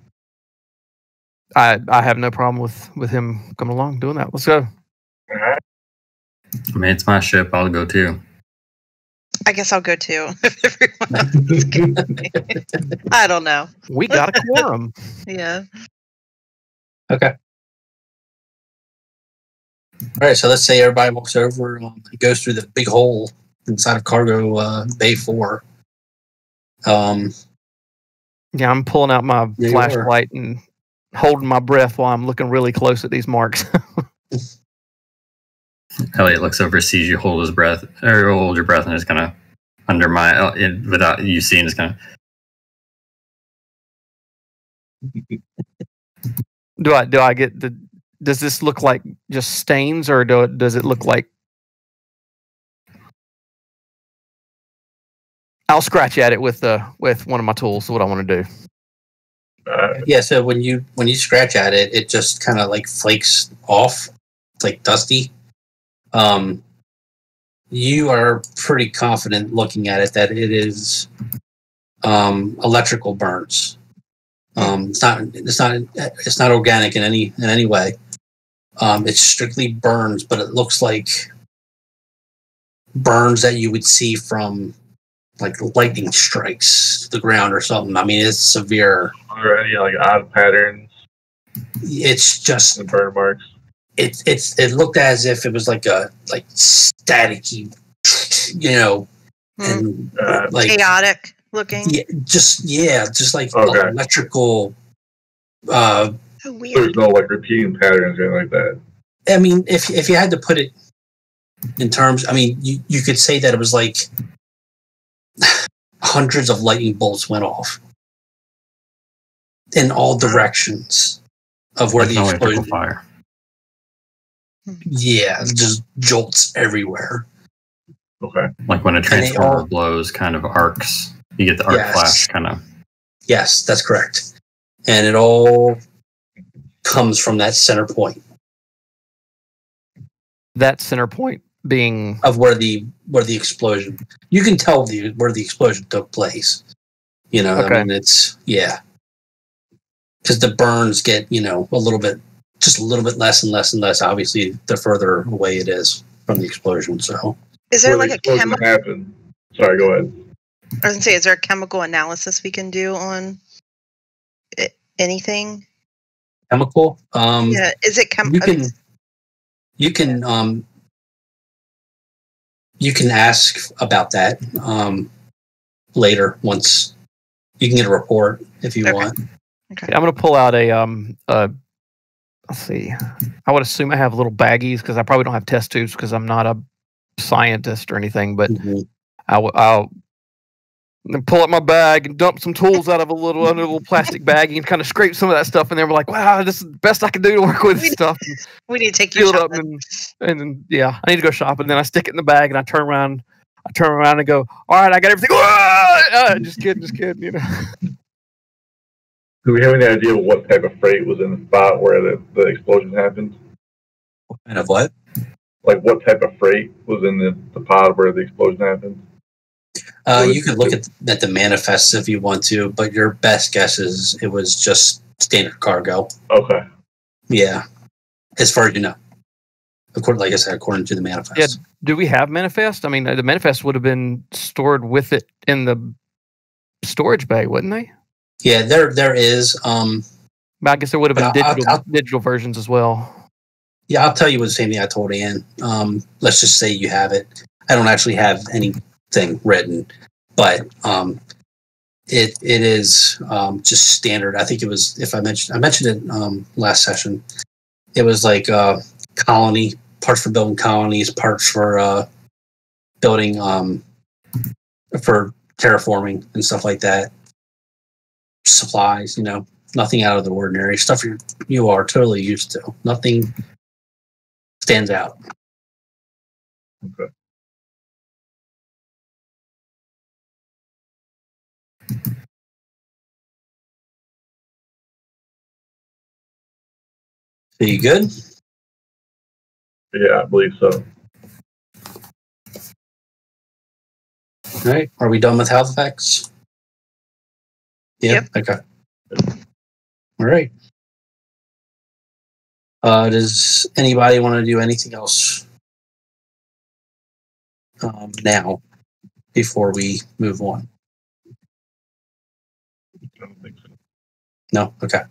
I have no problem with him coming along doing that. Let's go. All right. I mean, it's my ship. I'll go too. I guess I'll go too. If everyone else is going. I don't know. We got a quorum. Yeah. Okay. All right, so let's say everybody walks over and goes through the big hole inside of cargo bay 4. Yeah, I'm pulling out my flashlight and holding my breath while I'm looking really close at these marks. Elliot looks over, sees you hold your breath, and is kind of under without you seeing, is kind of. Do I get the? Does this look like just stains, or does it look like? I'll scratch at it with one of my tools. What I want to do. Yeah, so when you scratch at it, it just kind of like flakes off. It's like dusty. You are pretty confident looking at it that it is electrical burns. It's not organic in any way. It's strictly burns, but it looks like burns that you would see from like lightning strikes to the ground or something. I mean, it's severe. Are there any like odd patterns? It's just the burn marks. It looked as if it was like staticky, and like chaotic looking. Yeah, just like electrical. So weird. There's no like repeating patterns or anything like that. I mean, if you had to put it in terms, I mean, you could say that it was like hundreds of lightning bolts went off in all directions of where the explosion. Fire. Yeah, just jolts everywhere. Okay. Like when a transformer blows, kind of arcs. You get the arc flash, kind of. Yes, that's correct. And it all comes from that center point. That center point being of where the explosion. You can tell where the explosion took place. Okay. I mean, it's because the burns get just a little bit less and less and less. Obviously, the further away it is from the explosion. So, is there like a chemical? Sorry, go ahead. I was gonna say, is there a chemical analysis we can do on anything? Chemical? Yeah, is it chemical? You can ask about that later once you can get a report if you want. Okay. I'm gonna pull out a let's see. I would assume I have little baggies because I probably don't have test tubes because I'm not a scientist or anything. But I'll pull out my bag and dump some tools out of a little plastic baggie and kind of scrape some of that stuff in there. We're like, wow, this is the best I can do to work with this stuff. We need to take you shopping. And then I need to go shopping. Then I stick it in the bag and I turn around and go, all right, I got everything. Just kidding. Do we have any idea what type of freight was in the spot where the explosion happened? What kind of what? Like what type of freight was in the pod where the explosion happened? You could look at the manifests if you want to, but your best guess is it was just standard cargo. Okay. Yeah, as far as you know. Like I said, according to the manifest. Yeah. Do we have manifest? I mean, the manifest would have been stored with it in the storage bay, wouldn't they? Yeah, there is. But I guess there would have been digital versions as well. Yeah, I'll tell you the same thing I told Ann. Let's just say you have it. I don't actually have anything written, but it is just standard. I think it was, if I mentioned it last session. It was like colony parts for building colonies, parts for building for terraforming and stuff like that. Supplies, nothing out of the ordinary stuff you are totally used to. Nothing stands out. Okay. So you good? Yeah, I believe so. All right. Are we done with Halifax? Yeah. Yep. Okay. All right. Does anybody want to do anything else now before we move on? I don't think so. No? Okay.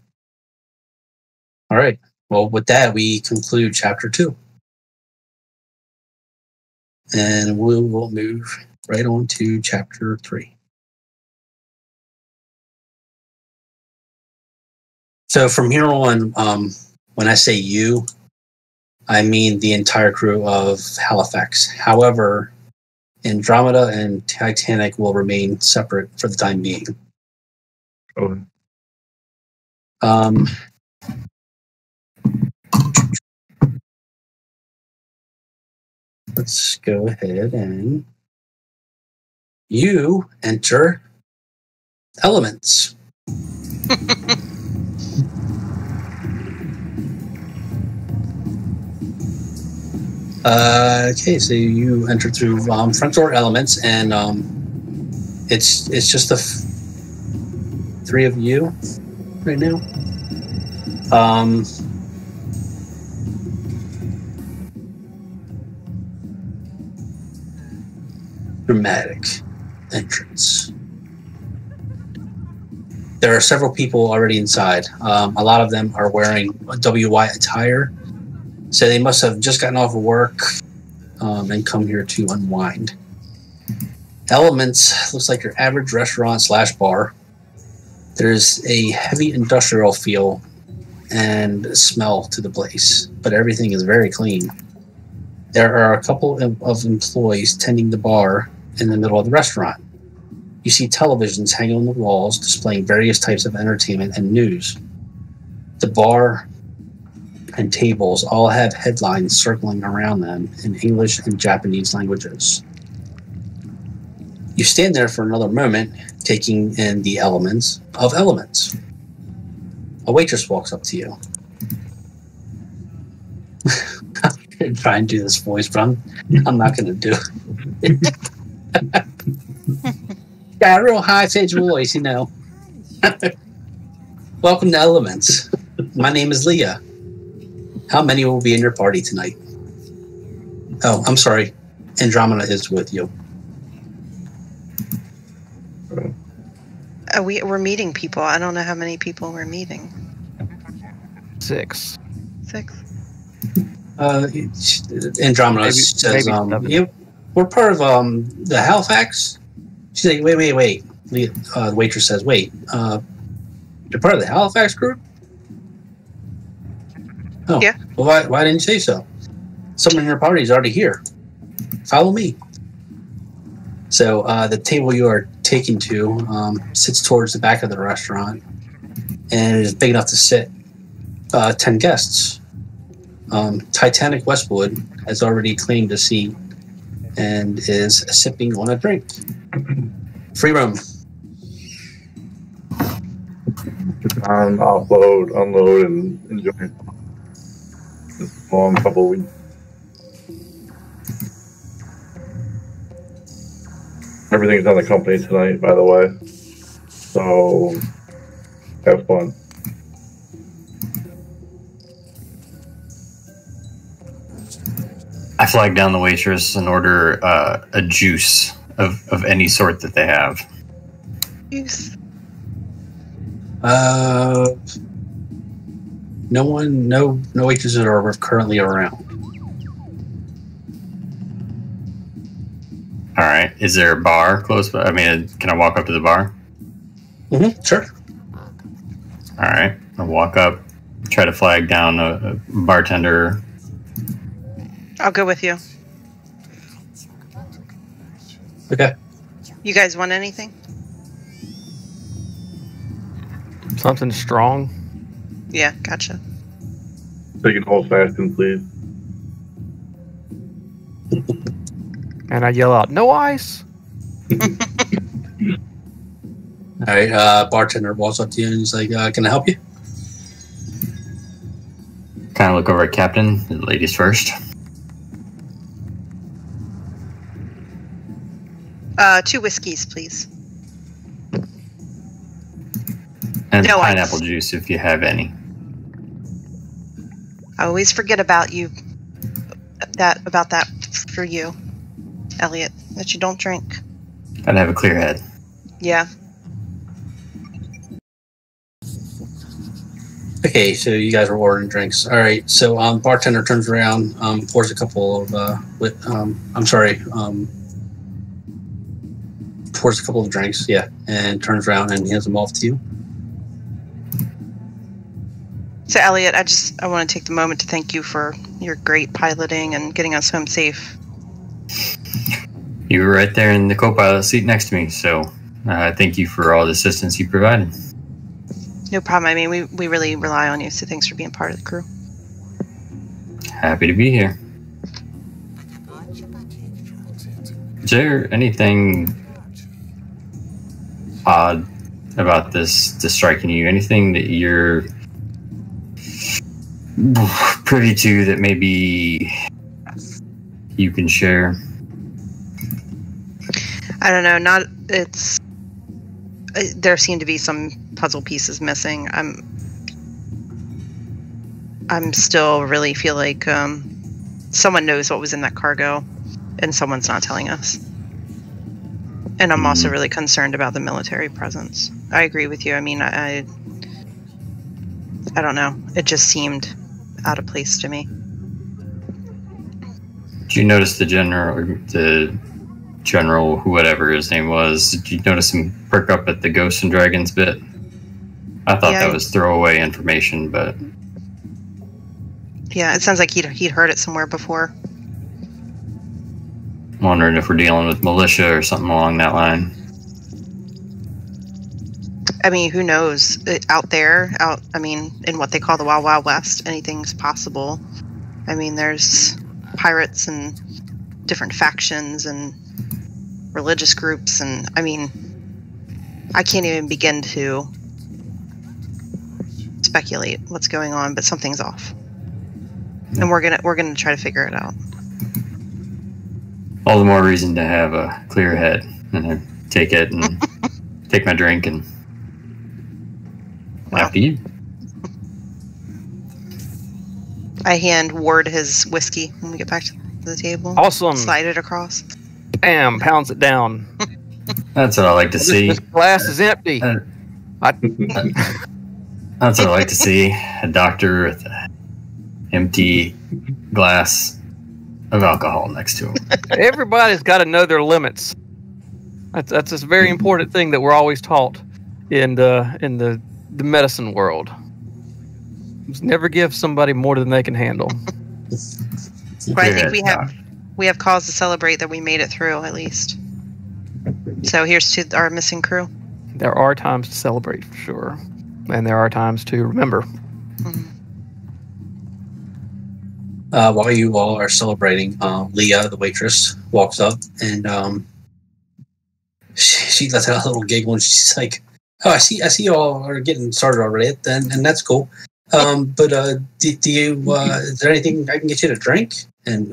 All right. Well, with that, we conclude Chapter 2. And we will move right on to Chapter 3. So from here on, when I say you, I mean the entire crew of Halifax. However, Andromeda and Titanic will remain separate for the time being. Okay. Let's go ahead and you enter elements. Okay, so you enter through front door elements, and it's just the three of you right now. Dramatic entrance. There are several people already inside. A lot of them are wearing WY attire. So they must have just gotten off of work and come here to unwind. Elements looks like your average restaurant / bar. There's a heavy industrial feel and smell to the place, but everything is very clean. There are a couple of employees tending the bar in the middle of the restaurant. You see televisions hanging on the walls displaying various types of entertainment and news. The bar and tables all have headlines circling around them in English and Japanese languages. You stand there for another moment, taking in the elements of elements. A waitress walks up to you. I'm going to try and do this voice, but I'm not going to do it. Got a real high-pitched voice, Welcome to Elements. My name is Leah. How many will be in your party tonight? Oh, I'm sorry. Andromeda is with you. We're meeting people. I don't know how many people we're meeting. 6. Andromeda says, we're part of the Halifax. She's like, wait. The waitress says, wait, you're part of the Halifax group? Oh, yeah. Well, why didn't you say so? Someone in your party is already here. Follow me. So the table you are taken to sits towards the back of the restaurant, and it is big enough to sit 10 guests. Titanic Westwood has already claimed a seat and is sipping on a drink. Free room. Offload, unload, and enjoy this long couple weeks. Everything's on the company tonight, by the way. So have fun. I flag down the waitress and order a juice of any sort that they have. Juice. No waitresses are currently around. All right. Is there a bar close by? I mean, can I walk up to the bar? Mm-hmm. Sure. All right. I'll walk up, try to flag down a bartender. I'll go with you. Okay. You guys want anything? Something strong. Yeah, gotcha. Take an old fashioned, please. And I yell out, "No ice!" All right. Bartender walks up to you and he's like, "Can I help you?" Kind of look over at Captain. The ladies first. 2 whiskeys, please. And No pineapple ice. juice if you have any. I always forget about you. About that for you, Elliot. That you don't drink. Gotta have a clear head. Yeah. Okay, so you guys were ordering drinks. All right, so bartender turns around, pours a couple of pours a couple of drinks, yeah, and turns around and hands them off to you. So Elliot, I want to take the moment to thank you for your great piloting and getting us home safe. You were right there in the co-pilot seat next to me, so thank you for all the assistance you provided. No problem. I mean, we really rely on you, so thanks for being part of the crew. Happy to be here. Is there anything odd about this striking you? Anything that you're privy to that maybe you can share? I don't know. There seem to be some puzzle pieces missing. I'm still really feel like someone knows what was in that cargo, and someone's not telling us. And I'm also really concerned about the military presence. I agree with you. I mean, I don't know. It just seemed out of place to me. Did you notice the general, whatever his name was? Did you notice him perk up at the Ghosts and Dragons bit? I thought that was throwaway information, but yeah, it sounds like he'd heard it somewhere before. I'm wondering if we're dealing with militia or something along that line. I mean, who knows? I mean, in what they call the Wild Wild West, anything's possible. I mean, there's pirates and different factions and religious groups, and I mean, I can't even begin to speculate what's going on, but something's off. And we're gonna try to figure it out. All the more reason to have a clear head. And I take it and take my drink and after you. I hand Ward his whiskey when we get back to the table. Awesome. Slide it across. Bam, pounds it down. That's what I like to see. This glass is empty. That's what I like to see. A doctor with an empty glass of alcohol next to him. Everybody's got to know their limits. That's a very important thing that we're always taught in the medicine world. Just never give somebody more than they can handle. But I think we have cause to celebrate that we made it through, at least. So here's to our missing crew. There are times to celebrate, for sure. And there are times to remember. Mm-hmm. While you all are celebrating, Leah, the waitress, walks up and she lets out a little giggle and she's like, "Oh, I see you all are getting started already, and that's cool. But do you? Is there anything I can get you to drink?" And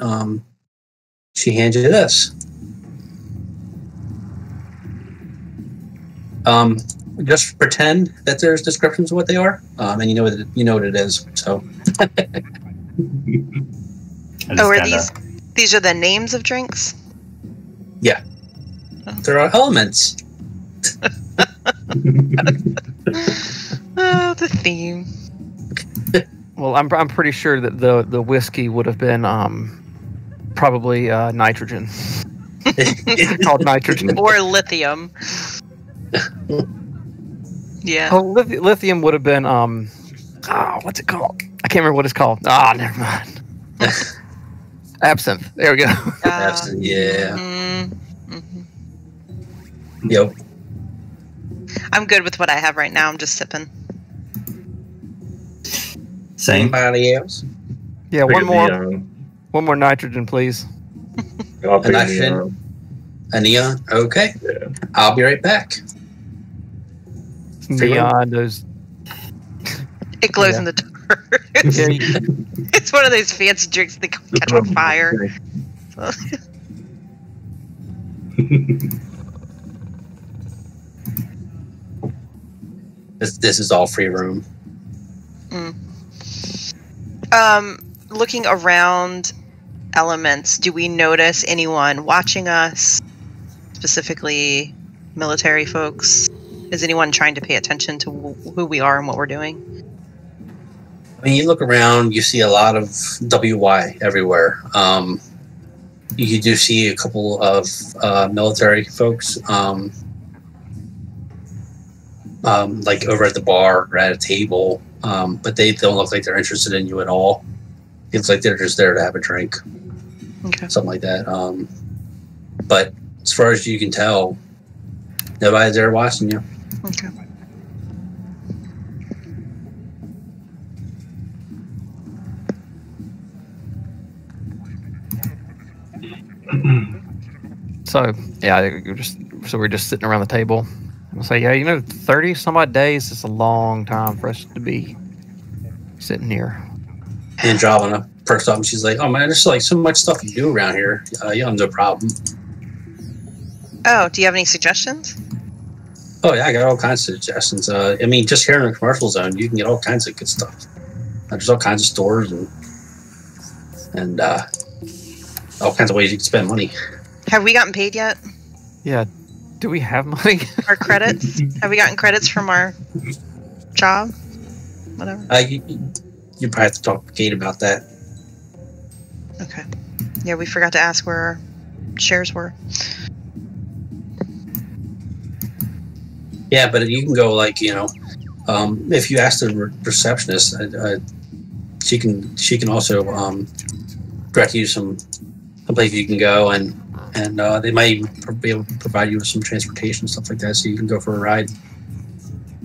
she hands you this. Just pretend that there's descriptions of what they are, and you know what it is. So Are these are the names of drinks? Yeah. Oh. There are elements. Oh, the theme. Well, I'm pretty sure that the whiskey would have been probably nitrogen. Called nitrogen or lithium. Yeah. Oh, lithium would have been what's it called? I can't remember what it's called. Never mind. Absinthe. There we go. Absinthe. Yeah. Mm-hmm. Yep. I'm good with what I have right now. I'm just sipping. Same. Anybody else? Yeah, one more nitrogen, please. A nitrogen. A neon. Okay. Yeah. I'll be right back. Neon. Those. It glows in the dark. It's one of those fancy drinks that catch on fire. This is all free room. Looking around elements, do we notice anyone watching us? Specifically, military folks? Is anyone trying to pay attention to who we are and what we're doing? When you look around, you see a lot of WY everywhere. You do see a couple of military folks, like over at the bar or at a table, but they don't look like they're interested in you at all. It looks like they're just there to have a drink, something like that. But as far as you can tell, nobody's there watching you. Okay. So yeah, we're just sitting around the table. I'll say, 30 some odd days is a long time for us to be sitting here. Andromeda perks up and she's like, "Oh man, there's like so much stuff you do around here. You have no problem." Oh, do you have any suggestions? Oh yeah, I got all kinds of suggestions. Just here in the commercial zone, you can get all kinds of good stuff. There's all kinds of stores and all kinds of ways you can spend money. Have we gotten paid yet? Yeah. Do we have money? Our credits? Have we gotten credits from our job? Whatever. You probably have to talk to Kate about that. Okay. Yeah, we forgot to ask where our shares were. Yeah, but you can go if you ask the receptionist, she can also direct you some place you can go and they might even be able to provide you with some transportation, stuff like that, so you can go for a ride,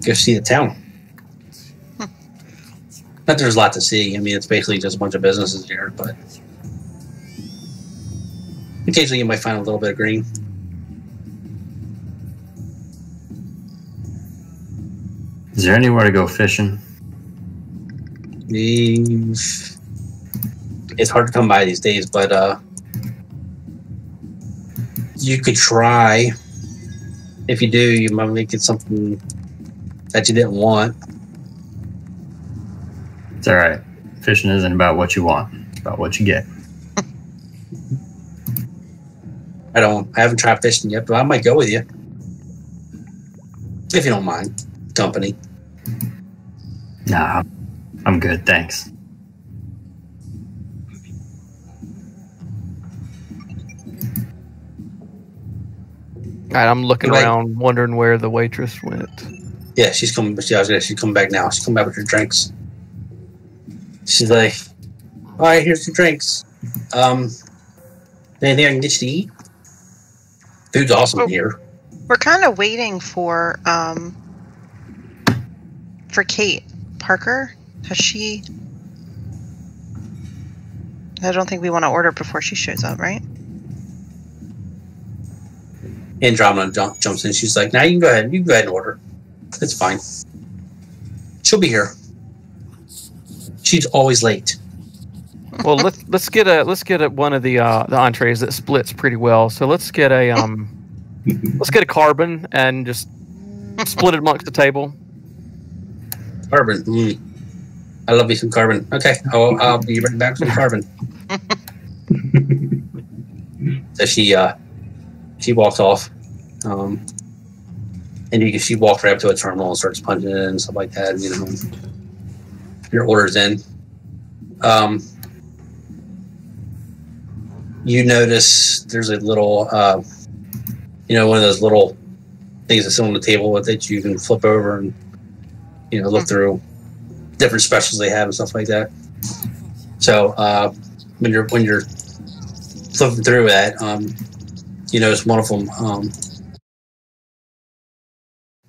go see the town. Not there's a lot to see. It's basically just a bunch of businesses here, but occasionally you might find a little bit of green. Is there anywhere to go fishing? It's hard to come by these days, but you could try. If you do, you might make it something that you didn't want. It's all right. Fishing isn't about what you want; it's about what you get. I haven't tried fishing yet, but I might go with you if you don't mind company. Nah, I'm good, thanks. Alright, I'm looking around, wondering where the waitress went. Yeah, she's coming. She's coming back now. She's coming back with her drinks. She's like, "All right, here's your drinks. Anything I can get you to eat? Food's awesome here." We're kind of waiting for Kate Parker. Has she? I don't think we want to order before she shows up, right? Andromeda jumps in. She's like, "Now you can go ahead. You can go ahead and order. It's fine. She'll be here. She's always late." Well, let's get one of the entrees that splits pretty well. So let's get a carbon and just split it amongst the table. Carbon. I love me some carbon. Okay, I'll be right back with some carbon. So she walks off, and she walks right up to a terminal and starts punching it and stuff like that. And, your order's in. You notice there's a little, one of those little things that's on the table with it. You can flip over and look through different specials they have and stuff like that. So when you're flipping through that, you notice one of them.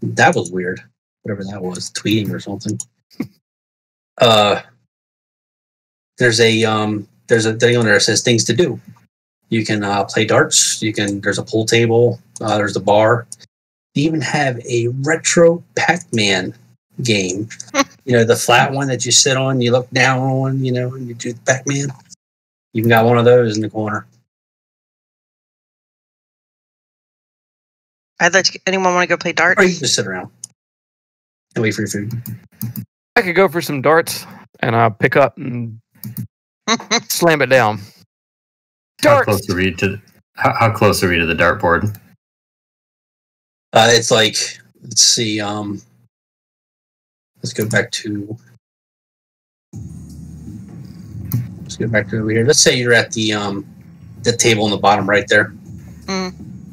That was weird. Whatever that was, tweeting or something. There's a thing on there that says things to do. You can play darts. There's a pool table. There's a bar. They even have a retro Pac-Man game. The flat one that you sit on, you look down on, and you do Pac-Man. You even got one of those in the corner. Anyone want to go play darts? Or you can just sit around and wait for your food. I could go for some darts, and I'll pick up and slam it down. Darts! How close are we to the dartboard? It's like, let's see, let's go back to over here. Let's say you're at the table on the bottom right there.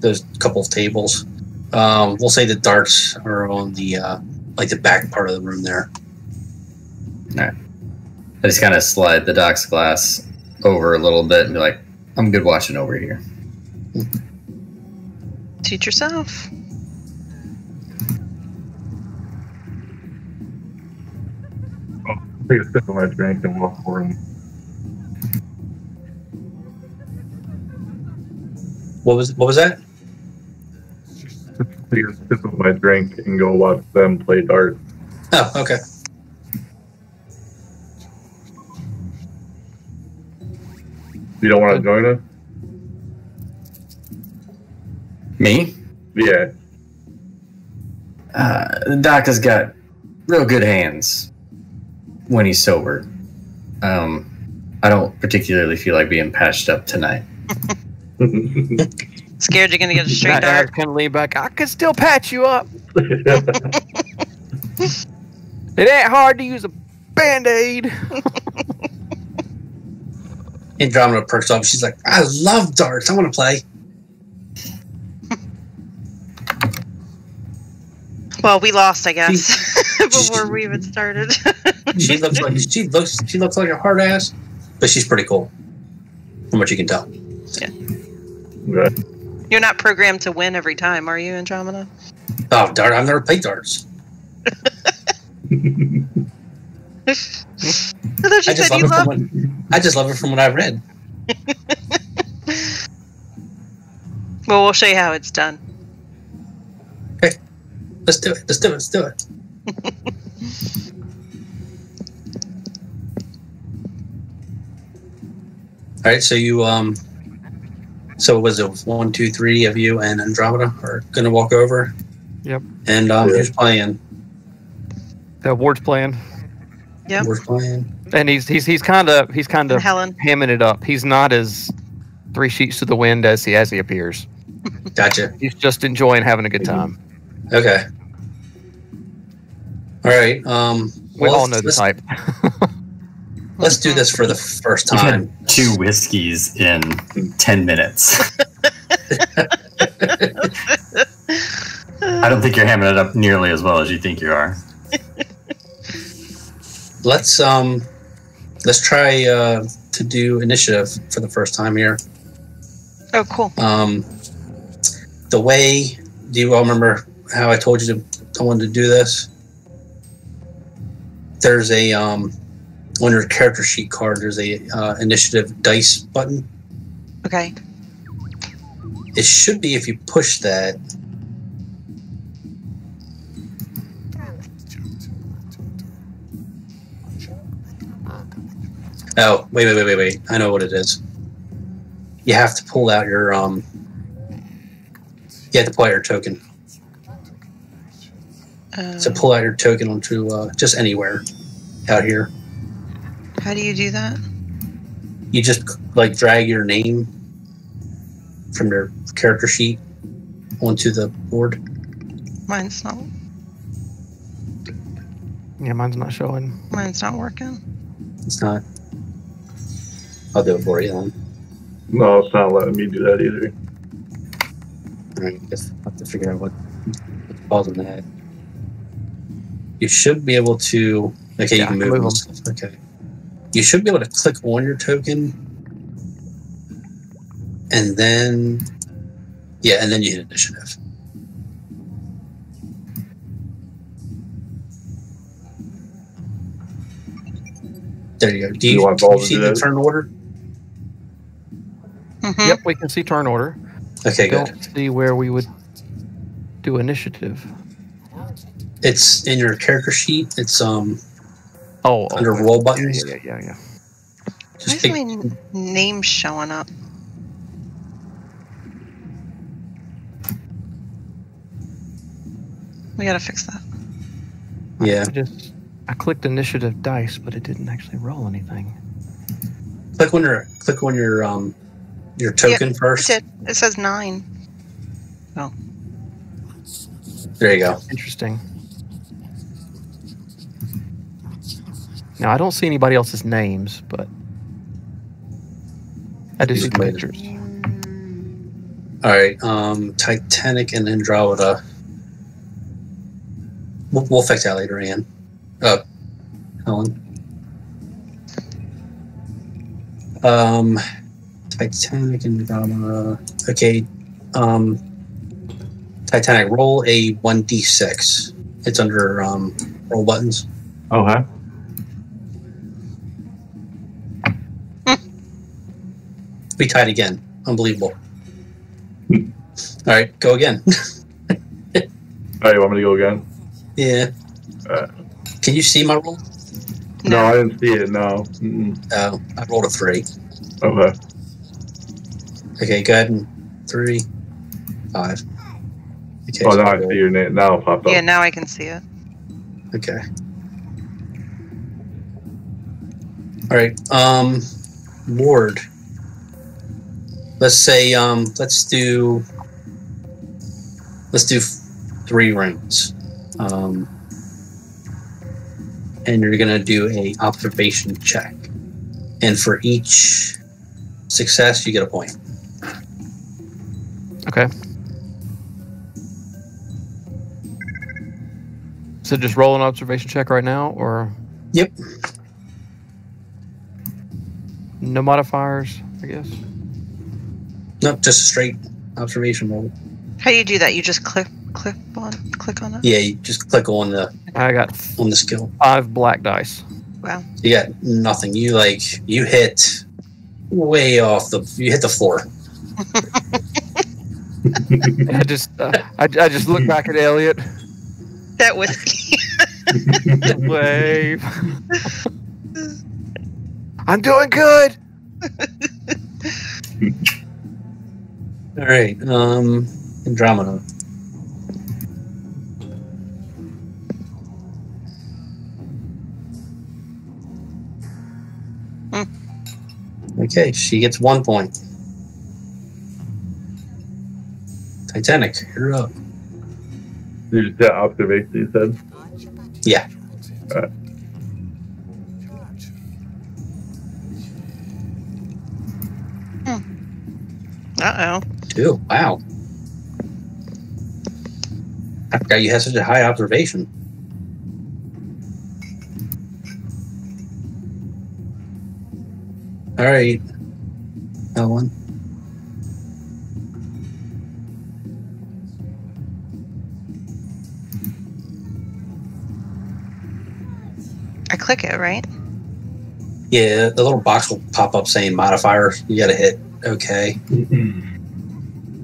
There's a couple of tables. We'll say the darts are on the the back part of the room there. All right. I just kind of slide the dock's glass over a little bit and be like, I'm good watching over here. Teach yourself. I'll take a sip of my drink and walk over. What was that? Take a sip of my drink and go watch them play darts. Oh, okay. You don't want to join us? Me? Yeah. Doc has got real good hands when he's sober. I don't particularly feel like being patched up tonight. Scared you're gonna get a straight dart? I kind of lean back. I can still patch you up. It ain't hard to use a Band-Aid. Andromeda perks up. She's like, I love darts. I want to play. Well, we lost, I guess, before we even started. she looks like a hard ass, but she's pretty cool, from what you can tell. Yeah. Right. You're not programmed to win every time, are you, Andromeda? Oh, dart! I've never played darts. I thought you said you loved. I just love it from what I've read. Well, we'll show you how it's done. Okay, let's do it. Let's do it. All right, so you so was it 1, 2, 3 of you and Andromeda are gonna walk over? Yep. And who's playing? Ward's playing. Yeah. Ward's playing. And he's kind of Helen hamming it up. He's not as 3 sheets to the wind as he appears. Gotcha. He's just enjoying having a good time. Okay. All right. We all know the type. Let's do this for the first time. 2 whiskeys in 10 minutes. I don't think you're hamming it up nearly as well as you think you are. Let's try to do initiative for the first time here. Oh, cool. The way, do you all remember how I told you I wanted to do this? There's a on your character sheet card. There's a initiative dice button. Okay. It should be if you push that. Oh, wait. I know what it is. You have to pull out your you have to pull out your token. So pull out your token onto just anywhere out here. How do you do that? You just like drag your name from your character sheet onto the board. Mine's not. Yeah, mine's not showing. Mine's not working. It's not. I'll do it for you then. No, it's not letting me do that either. Alright, I guess I'll have to figure out what's causing that. You should be able to. Okay, you can move them. Okay. You should be able to click on your token. And then. Yeah, and then you hit initiative. There you go. Do you want can you see the turn order? Mm-hmm. Yep, we can see turn order. Okay, good. Don't see where we would do initiative. It's in your character sheet. It's under okay. roll buttons. Yeah. Why is my name showing up? We gotta fix that. Yeah. I clicked initiative dice, but it didn't actually roll anything. Click on your token first. It did. It says 9. Oh. There you go. Interesting. Now I don't see anybody else's names, but I do see the pictures. All right. Titanic and Andromeda. We'll fix that later, Ann. Helen. Titanic and Andromeda. Okay. Titanic, roll a 1d6. It's under roll buttons. Okay. We tied again. Unbelievable. All right, go again. All right, you want me to go again? Yeah. Can you see my roll? No, I didn't see it. No. Oh, I rolled a 3. Okay. Okay, go ahead and 3, 5. Okay, Oh, now I see your name. Now it popped up. Yeah, now I can see it. Okay. All right. Lord. Let's say let's do 3 rounds. And you're gonna do a observation check. And for each success you get a point. Okay. So just roll an observation check right now, or? Yep. No modifiers, I guess? Nope, just a straight observation roll. How do you do that? You just click on it? Yeah, you just click on the skill. 5 black dice. Wow. You got nothing. You hit way off you hit the floor. I just look back at Elliot. That was wave. I'm doing good. All right, Andromeda. Okay, she gets 1 point. Titanic, you're up. You just did observation, you said? Yeah. All right. Uh-oh. 2. Wow. I forgot you had such a high observation. All right, Ellen. I click it, right? Yeah, the little box will pop up saying modifiers. You got to hit OK.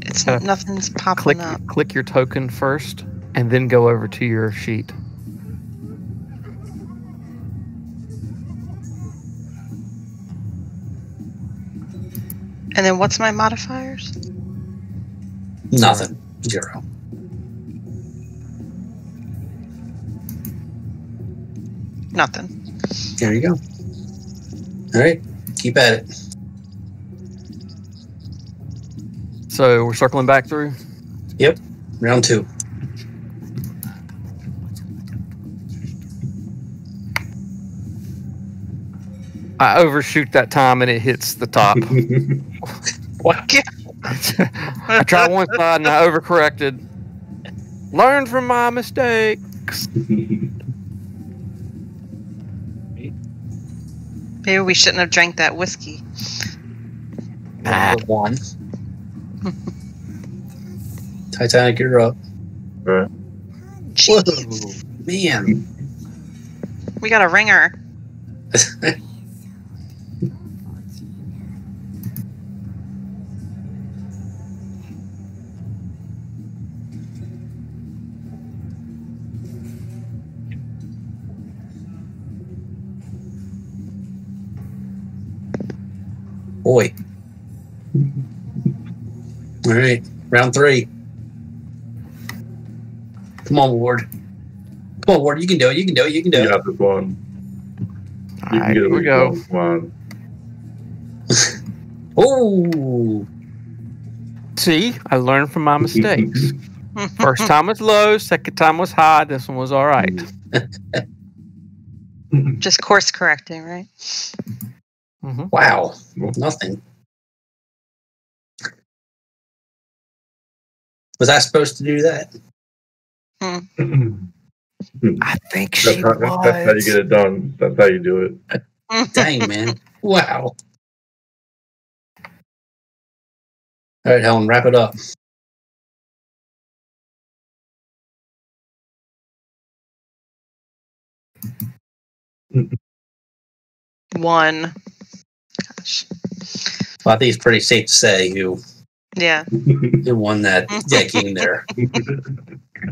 It's nothing's popping up. Click your token first, and then go over to your sheet. And then what's my modifiers? Nothing. 0. Nothing. There you go. All right, keep at it. So we're circling back through? Yep. Round 2. I overshoot that time and it hits the top. What? I tried one side and I overcorrected. Learn from my mistakes. Maybe we shouldn't have drank that whiskey. Number 1. Titanic, you're up. Jeez. Whoa, man. We got a ringer. Boy. All right, round 3. Come on, Ward. Come on, Ward. You can do it. You can do it. You can do it. You got this one. All right, here we go. Come on. Oh. See, I learned from my mistakes. First time was low, second time was high. This one was all right. Just course correcting, right? Mm-hmm. Wow. Nothing. Was I supposed to do that? I think she That's how you get it done. That's how you do it. Dang, man. Wow. All right, Helen, wrap it up. One. Gosh. Well, I think it's pretty safe to say you won that game there.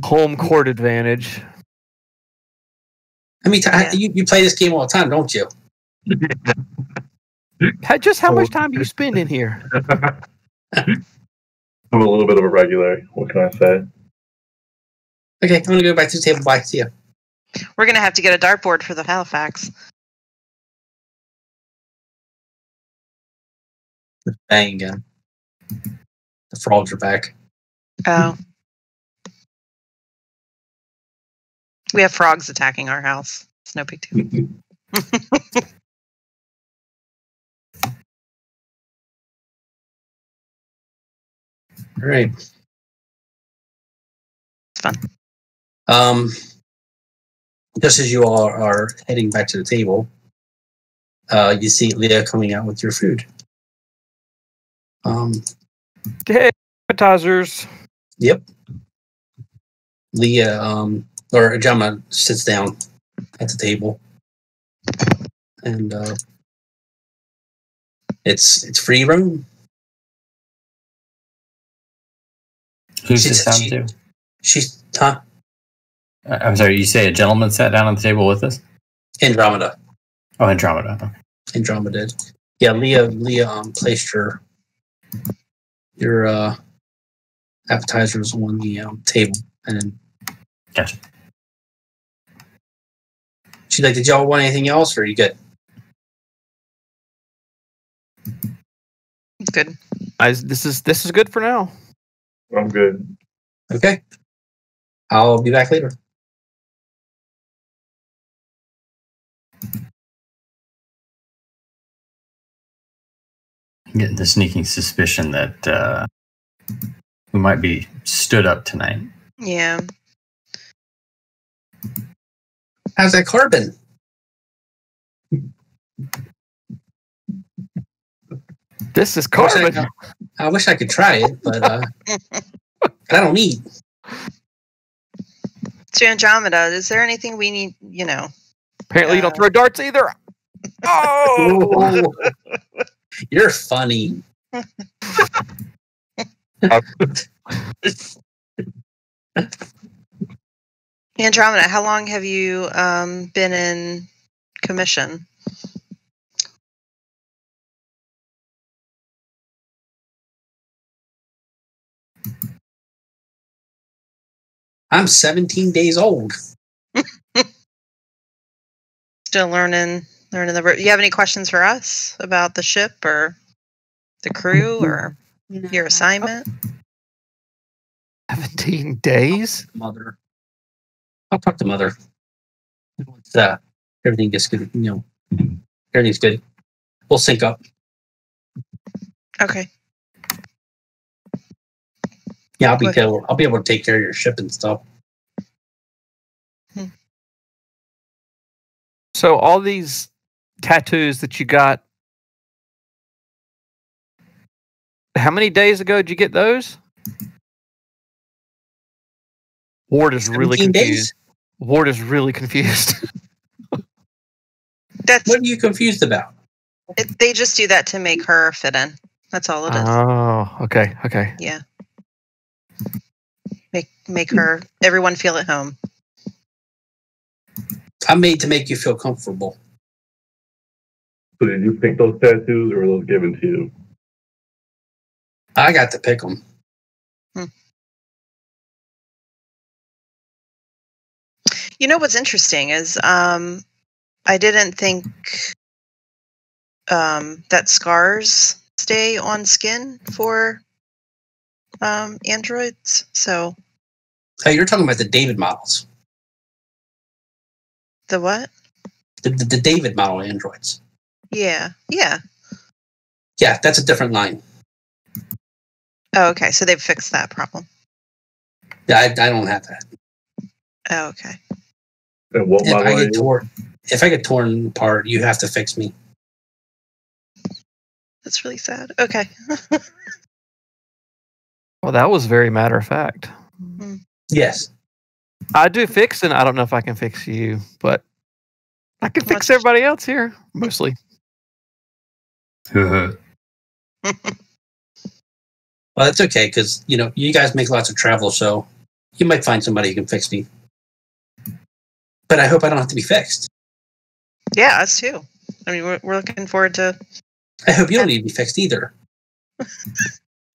Home court advantage. I mean, you play this game all the time, don't you? Just how much time do you spend in here? I'm a little bit of a regular. What can I say? Okay, I'm going to go back to the table. Bye. See ya. We're going to have to get a dartboard for the Halifax. Bang again. The frogs are back. Oh. We have frogs attacking our house. It's no big deal. All right. It's fun. Just as you all are heading back to the table, you see Leah coming out with your food. Hey, appetizers. Yep. Leah, or Jama sits down at the table, and it's free room. Who's this down to? She's huh? I'm sorry. You say a gentleman sat down on the table with us? Andromeda. Oh, Andromeda. Okay. Andromeda did. Yeah, Leah placed your appetizers on the table, and then gotcha. She's like, "Did y'all want anything else, or are you good?" Good. This is good for now. I'm good. Okay. I'll be back later. I'm getting the sneaking suspicion that we might be stood up tonight. Yeah. How's that carbon? This is carbon. I wish I could try it, but I don't eat. So Andromeda, is there anything we need, Apparently you don't throw darts either. Oh! You're funny. Andromeda, how long have you been in commission? I'm 17 days old. Still learning the. You have any questions for us about the ship or the crew or? Your assignment? 17 days? Mother. I'll talk to Mother. Once, everything gets good, everything's good. We'll sync up. Okay. Yeah, I'll be able to take care of your ship and stuff. So all these tattoos that you got, how many days ago did you get those? Ward is really confused. Ward is really confused. What are you confused about? They just do that to make her fit in. That's all it is. Oh, okay. Yeah. Make her, everyone feel at home. I'm made to make you feel comfortable. So did you pick those tattoos, or were those given to you? I got to pick them. You know what's interesting is I didn't think that scars stay on skin for androids. So. Oh, you're talking about the David models. The what? The David model androids. Yeah. Yeah, that's a different line. Oh, okay. So they've fixed that problem. Yeah, I don't have that. Oh, okay. And what model if I get torn apart, you have to fix me. That's really sad. Okay. Well, that was very matter of fact. Yes. I do fix, and I don't know if I can fix you, but I can fix everybody else here, mostly. Well, that's okay, because, you guys make lots of travel, so you might find somebody who can fix me. But I hope I don't have to be fixed. Yeah, us too. I mean, we're looking forward to... I hope you don't need to be fixed either.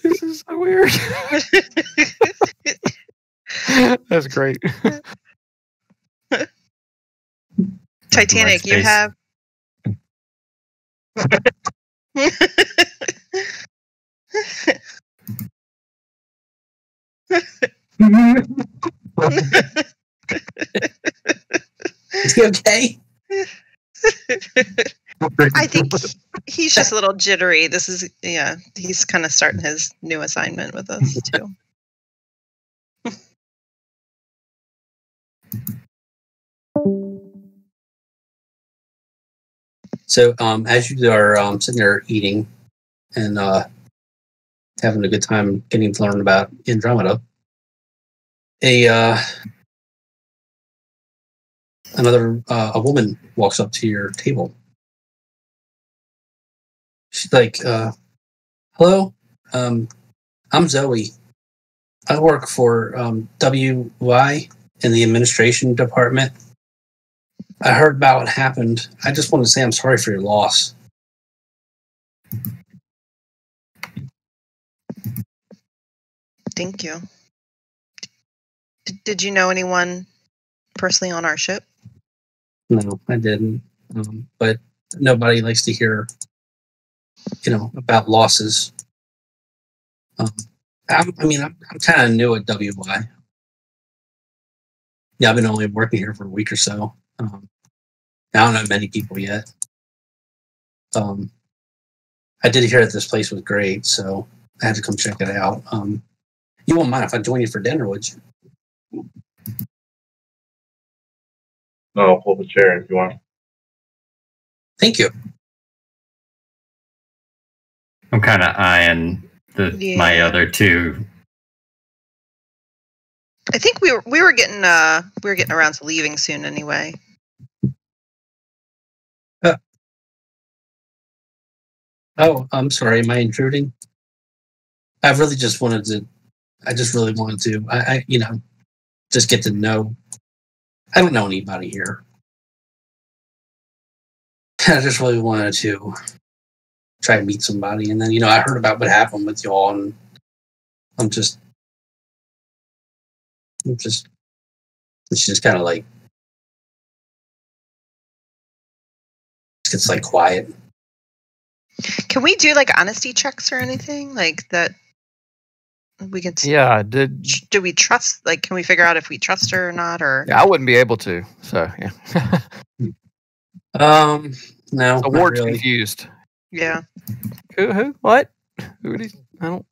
This is so weird. That's great. Titanic, you have... Is he okay? I think he's just a little jittery. He's kind of starting his new assignment with us too. So, as you are sitting there eating and having a good time getting to learn about Andromeda, a woman walks up to your table. She's like, "Hello, I'm Zoe. I work for WY in the administration department. I heard about what happened. I just want to say I'm sorry for your loss." Thank you. Did you know anyone personally on our ship? No, I didn't. But nobody likes to hear, about losses. I'm kind of new at WY. Yeah, I've been only working here for a week or so. I don't know many people yet. I did hear that this place was great, so I had to come check it out. You won't mind if I join you for dinner, would you? No, I'll pull the chair if you want. Thank you. I'm kind of eyeing my other two. I think we were getting around to leaving soon anyway. Oh, I'm sorry. Am I intruding? I really wanted to. I just get to know. I don't know anybody here. I just really wanted to try to meet somebody, and then I heard about what happened with y'all, and it's just kind of like it's like quiet. Can we do like honesty checks or anything like that? We can. Yeah. Do we trust? Like, can we figure out if we trust her or not? Or yeah, I wouldn't be able to. So yeah. No, The not ward's really. confused. Yeah. Who? What? Who do you, I don't.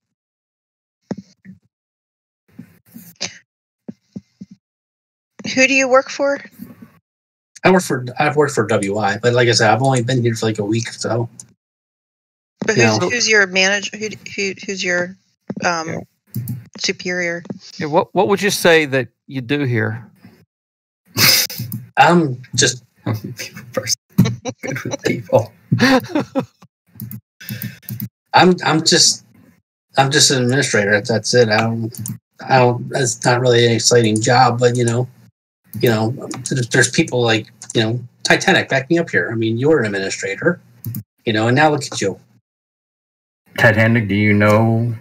Who do you work for? I've worked for WI, but like I said, I've only been here for like a week or so. But who's your manager? Who's your superior? Yeah, what would you say that you do here? I'm just good with people. I'm just an administrator. That's it. I don't. That's not really an exciting job, but there's people like Titanic backing up here. I mean, you're an administrator, and now look at you. Titanic, do you know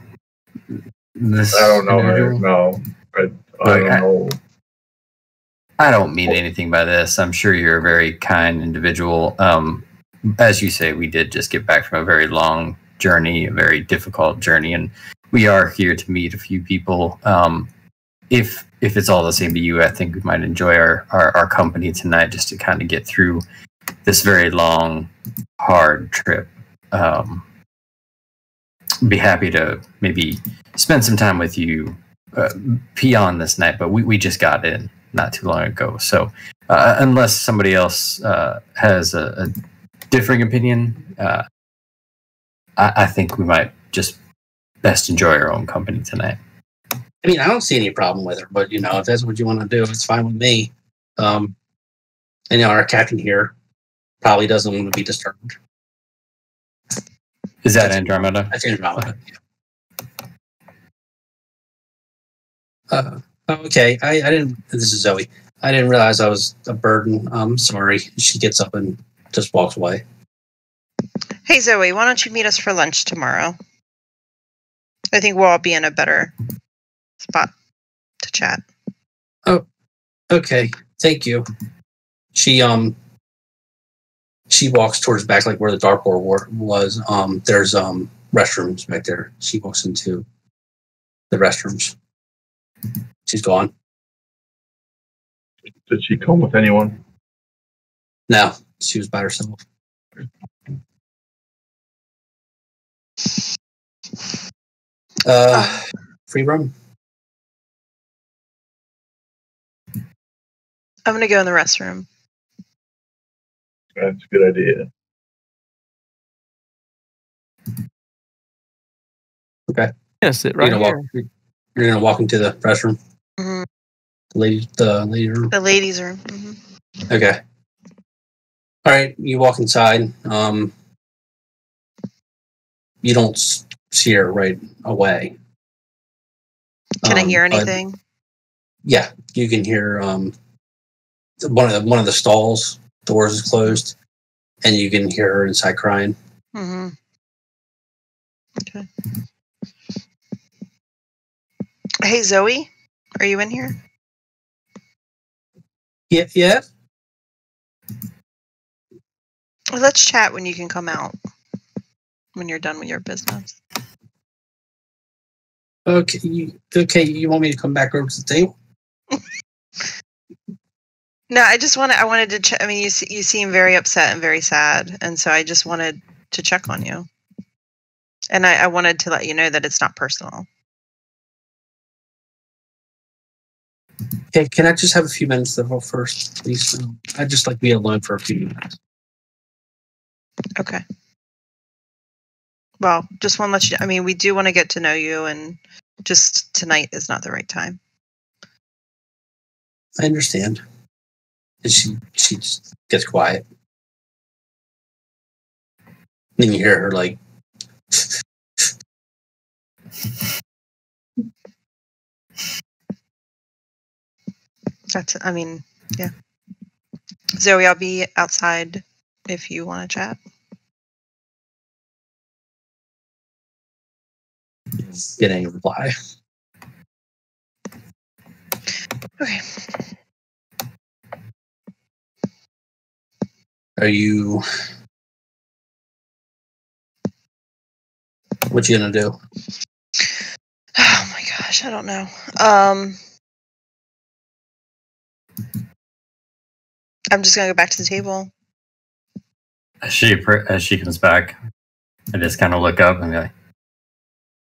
this? I don't know her. No, I don't know. I don't mean anything by this. I'm sure you're a very kind individual. As you say, we did just get back from a very long journey, a very difficult journey, and we are here to meet a few people. If it's all the same to you, I think we might enjoy our company tonight just to kind of get through this very long, hard trip. Be happy to maybe spend some time with you beyond this night, but we just got in not too long ago. So unless somebody else has a differing opinion, I think we might just best enjoy our own company tonight. I mean, I don't see any problem with her, but if that's what you want to do, it's fine with me. And our captain here probably doesn't want to be disturbed. Is that Andromeda? That's Andromeda. Yeah. Okay. I didn't. This is Zoe. I didn't realize I was a burden. I'm sorry. She gets up and just walks away. Hey Zoe, why don't you meet us for lunch tomorrow? I think we'll all be in a better spot to chat. Oh, okay. Thank you. She walks towards back, like where the dark door was. There's restrooms back there. She walks into the restrooms. She's gone. Did she come with anyone? No, she was by herself. Free room? I'm going to go in the restroom. That's a good idea. Okay. Yeah, sit right here. You're going to walk into the restroom? Mm-hmm. The ladies' room? The ladies' room. Mm-hmm. Okay. All right. You walk inside. You don't see her right away. Can I hear anything? Yeah, you can hear one of the stalls doors is closed, and you can hear her inside crying. Mm-hmm. Okay. Hey Zoe, are you in here? Yeah. Well, let's chat when you can come out. When you're done with your business. Okay. You want me to come back over to the table? No, I wanted to I mean, you seem very upset and very sad, and so I just wanted to check on you. And I wanted to let you know that it's not personal. Okay, can I just have a few minutes though first, please? I'd just like to be alone for a few minutes. Okay. Well, just want to let you. I mean, we do want to get to know you, and just tonight is not the right time. I understand. And she just gets quiet. And then you hear her like. I mean, yeah. Zoe, I'll be outside if you want to chat. Getting a reply. Okay. Are you? What you gonna do? Oh my gosh, I don't know. I'm just gonna go back to the table. As she comes back, I just kind of look up and be like,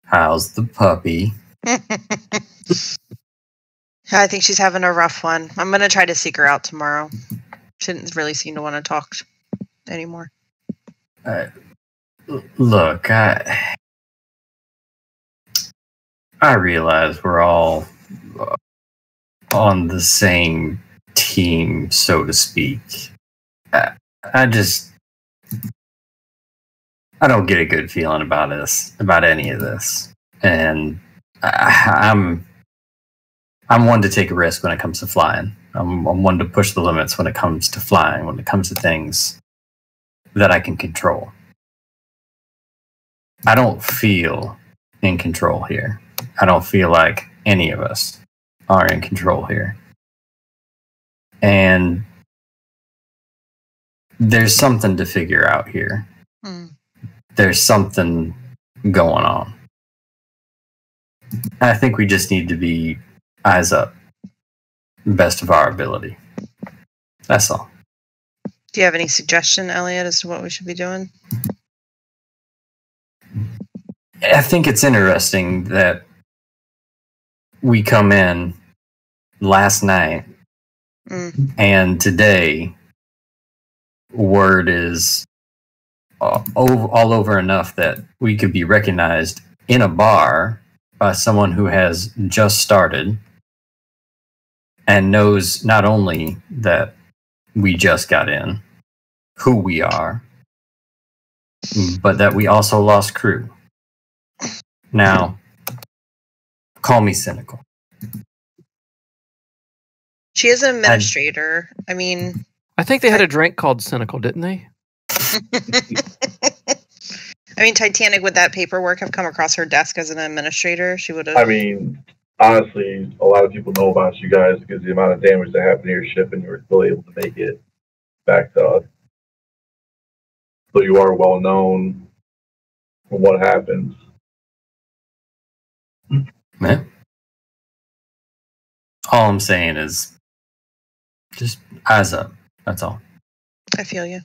"How's the puppy?" I think she's having a rough one. I'm gonna try to seek her out tomorrow. She didn't really seem to want to talk anymore. Look, I realize we're all on the same team, so to speak. I don't get a good feeling about any of this, and I'm one to take a risk when it comes to flying. I'm one to push the limits when it comes to flying, when it comes to things that I can control. I don't feel in control here. I don't feel like any of us are in control here. And there's something to figure out here. There's something going on. I think we just need to be eyes up, best of our ability. That's all. Do you have any suggestion, Elliot, as to what we should be doing? I think it's interesting that we come in last night and today word is all over enough that we could be recognized in a bar by someone who has just started and knows not only that we just got in, who we are, but that we also lost crew. Now, call me cynical. She is an administrator. I think they had a drink called Cynical, didn't they? I mean, Titanic, would that paperwork have come across her desk as an administrator? She would have. I mean, honestly, a lot of people know about you guys because the amount of damage that happened to your ship, and you were still able to make it back to us. So you are well known for what happens. Man. All I'm saying is just eyes up. That's all. I feel you.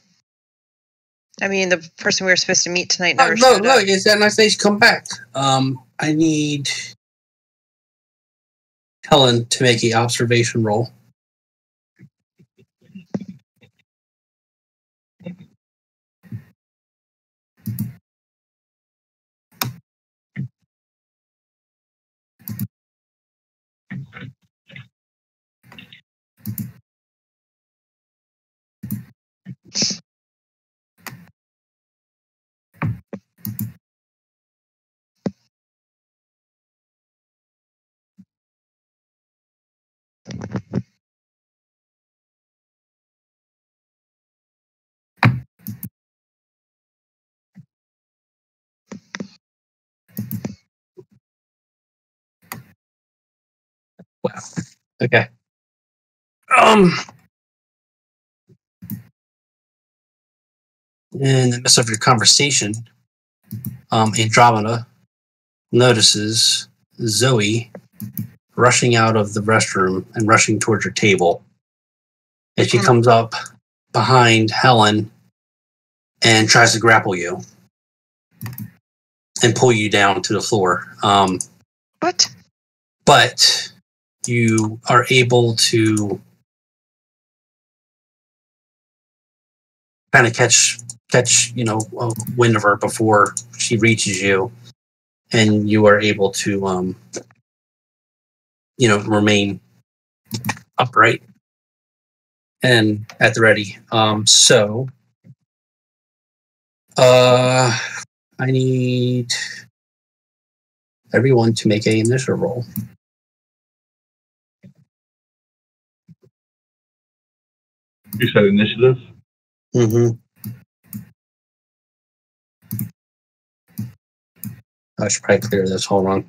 I mean, the person we were supposed to meet tonight never showed up. Look, it's that nice day to come back. I need Helen to make an observation roll. Wow. Okay. In the midst of your conversation, Andromeda notices Zoe rushing out of the restroom and rushing towards your table. And she comes up behind Helen and tries to grapple you and pull you down to the floor. What? But you are able to kind of catch wind of her before she reaches you, and you are able to remain upright and at the ready. So I need everyone to make an initiative roll. You said initiative? Mm-hmm. I should probably clear this. Hold on.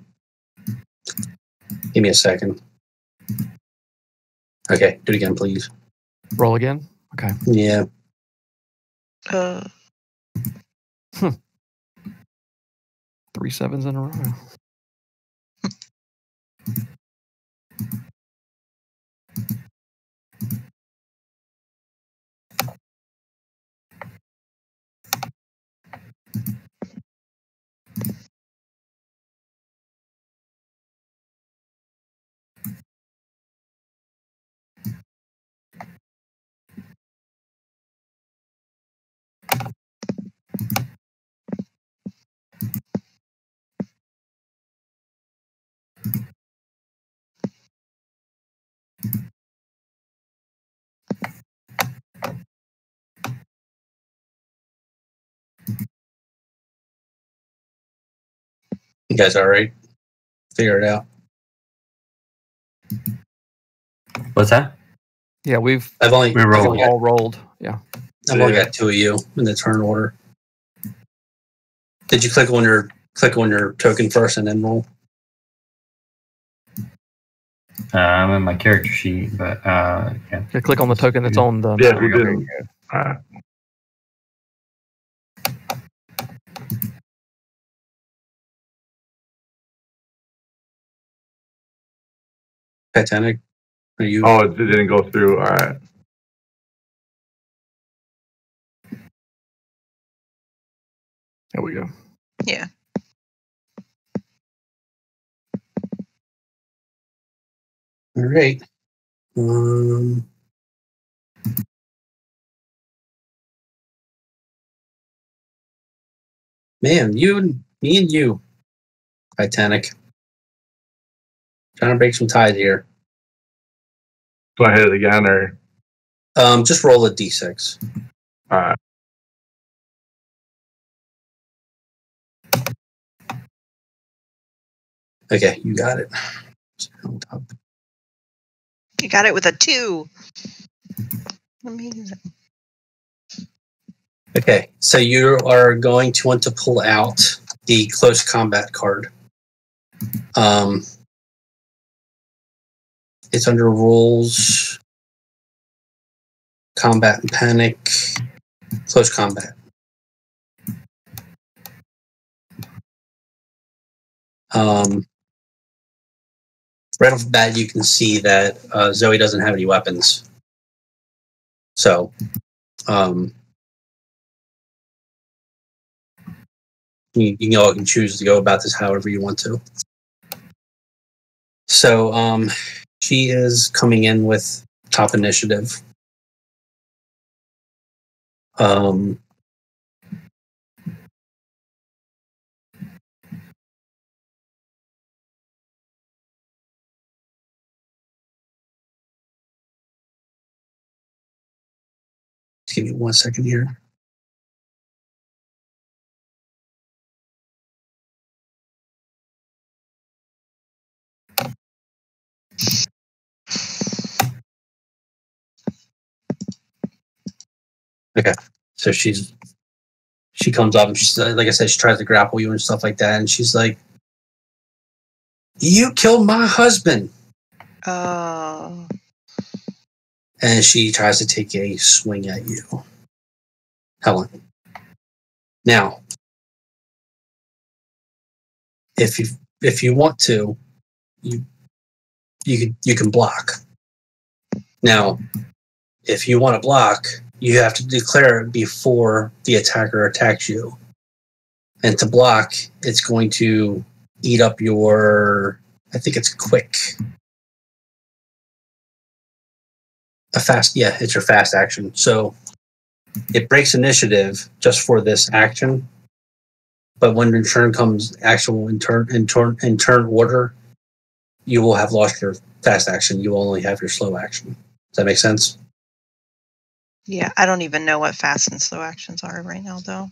Give me a second. Okay, do it again, please. Roll again? Okay. Yeah. 3 sevens in a row. You guys all right? Figure it out. What's that? Yeah, we've all rolled. Yeah. I've only got 2 of you in the turn order. Did you click on your token first and then roll? I'm in my character sheet, but yeah. You click on the token that's on the. Yeah, we didn't. Titanic? Are you? Oh, it didn't go through. All right. There we go. Yeah. All right. Man, me and you, Titanic. Trying to break some ties here. Do I hit it again or? Just roll a d6. All right. Okay, you got it. You got it with a 2. Amazing. Okay, so you are going to want to pull out the close combat card. It's under rules, combat and panic, close combat. Right off the bat, you can see that Zoe doesn't have any weapons. So, you can choose to go about this however you want to. So, she is coming in with top initiative. Just give me 1 second here. Okay, so she comes up and she's like I said, she tries to grapple you and stuff like that, and she's like, "You killed my husband!" Oh. And she tries to take a swing at you, Helen. Now, if you want to, you can block. Now, if you want to block, you have to declare it before the attacker attacks you. And to block, it's going to eat up your, I think it's quick. It's your fast action. So it breaks initiative just for this action. But when your turn comes actual in turn order, you will have lost your fast action. You will only have your slow action. Does that make sense? Yeah, I don't even know what fast and slow actions are right now, though.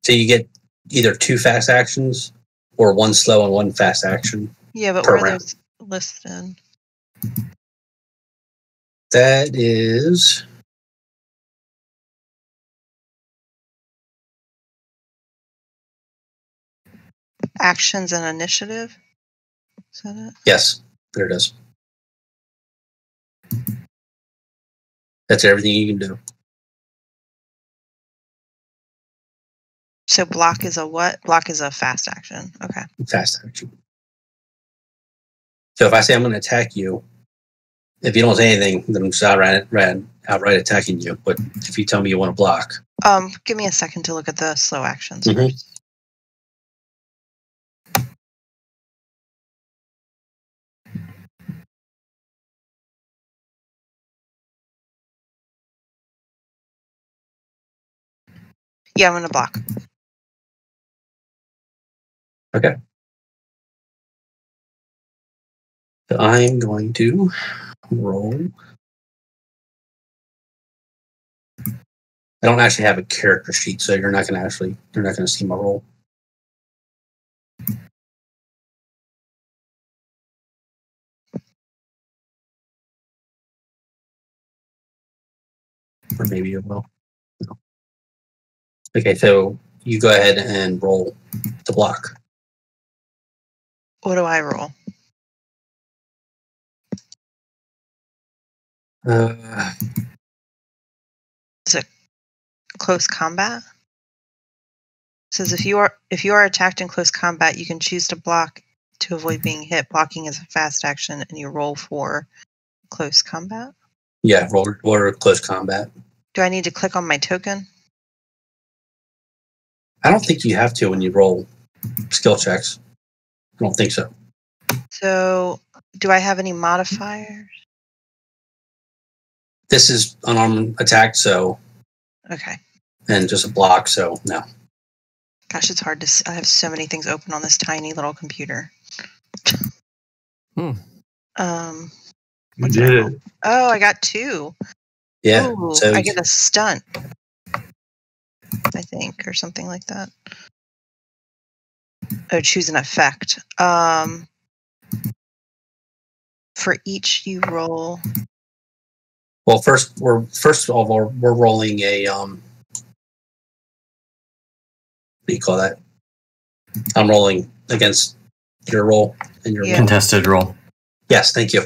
So you get either 2 fast actions or 1 slow and 1 fast action. Yeah, but where are those listed? That is... Actions and initiative? Is that it? Yes, there it is. That's everything you can do. So block is a what? Block is a fast action. Okay. Fast action. So if I say I'm going to attack you, if you don't say anything, then I'm just outright attacking you. But if you tell me you want to block... Give me a second to look at the slow actions Mm-hmm. first. Yeah, I'm going to block. Okay. So I'm going to roll. I don't actually have a character sheet, so you're not going to see my roll. Or maybe you will. No. Okay, so you go ahead and roll the block. What do I roll? Is it close combat? It says if you are attacked in close combat, you can choose to block to avoid being hit. Blocking is a fast action, and you roll for close combat. Yeah, roll close combat. Do I need to click on my token? I don't think you have to when you roll skill checks. I don't think so. So, do I have any modifiers? This is unarmed attack, so okay, and just a block, so no. Gosh, it's hard to. I have so many things open on this tiny little computer. You did it. Oh, I got 2. Yeah. Ooh, so I get a stunt, I think, or something like that. Oh, choose an effect. For each you roll. Well, first of all we're rolling a what do you call that? I'm rolling against your roll and your contested roll. Yes, thank you.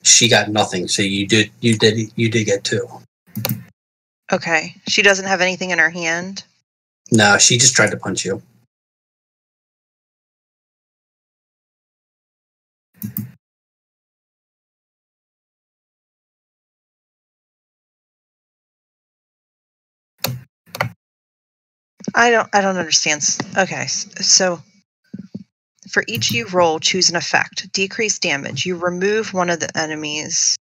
She got nothing, so you did get 2. Okay. She doesn't have anything in her hand? No, she just tried to punch you. I don't understand. Okay, so for each you roll, choose an effect. Decrease damage. You remove one of the enemies.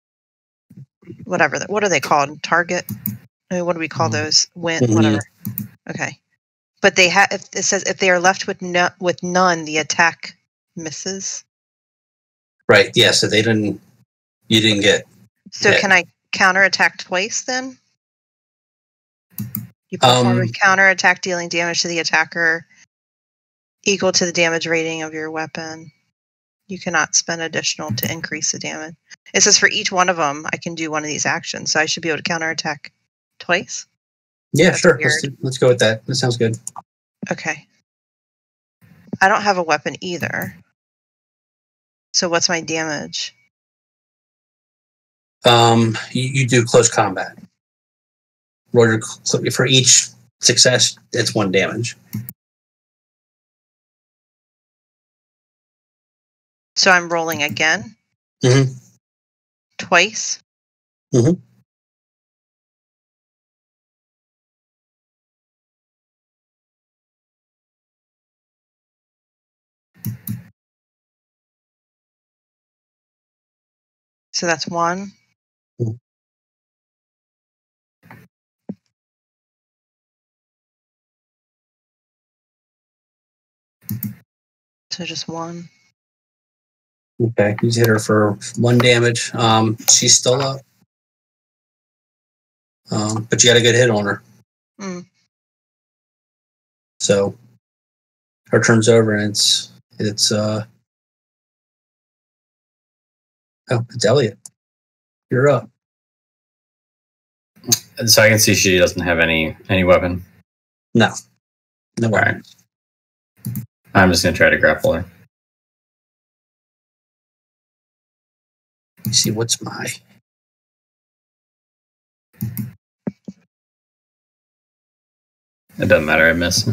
What are they called? Target? What do we call those? Whatever. Okay. But they have. It says if they are left with none, the attack misses. Right. Yeah. So they didn't. You didn't get. So can I counterattack twice then? You perform a counterattack, dealing damage to the attacker equal to the damage rating of your weapon. You cannot spend additional to increase the damage. It says for each one of them, I can do one of these actions, so I should be able to counterattack twice. Yeah, that's sure. Let's go with that. That sounds good. Okay. I don't have a weapon either. So what's my damage? You do close combat. For each success, it's 1 damage. So I'm rolling again? Mm-hmm. Twice? Mm-hmm. So that's 1. Mm-hmm. So just 1. Okay, you hit her for 1 damage. She's still up. But you got a good hit on her. So her turn's over, and it's Elliot. You're up. So I can see she doesn't have any weapon. No weapon. Right. I'm just gonna try to grapple her. You see, what's my? It doesn't matter. I miss.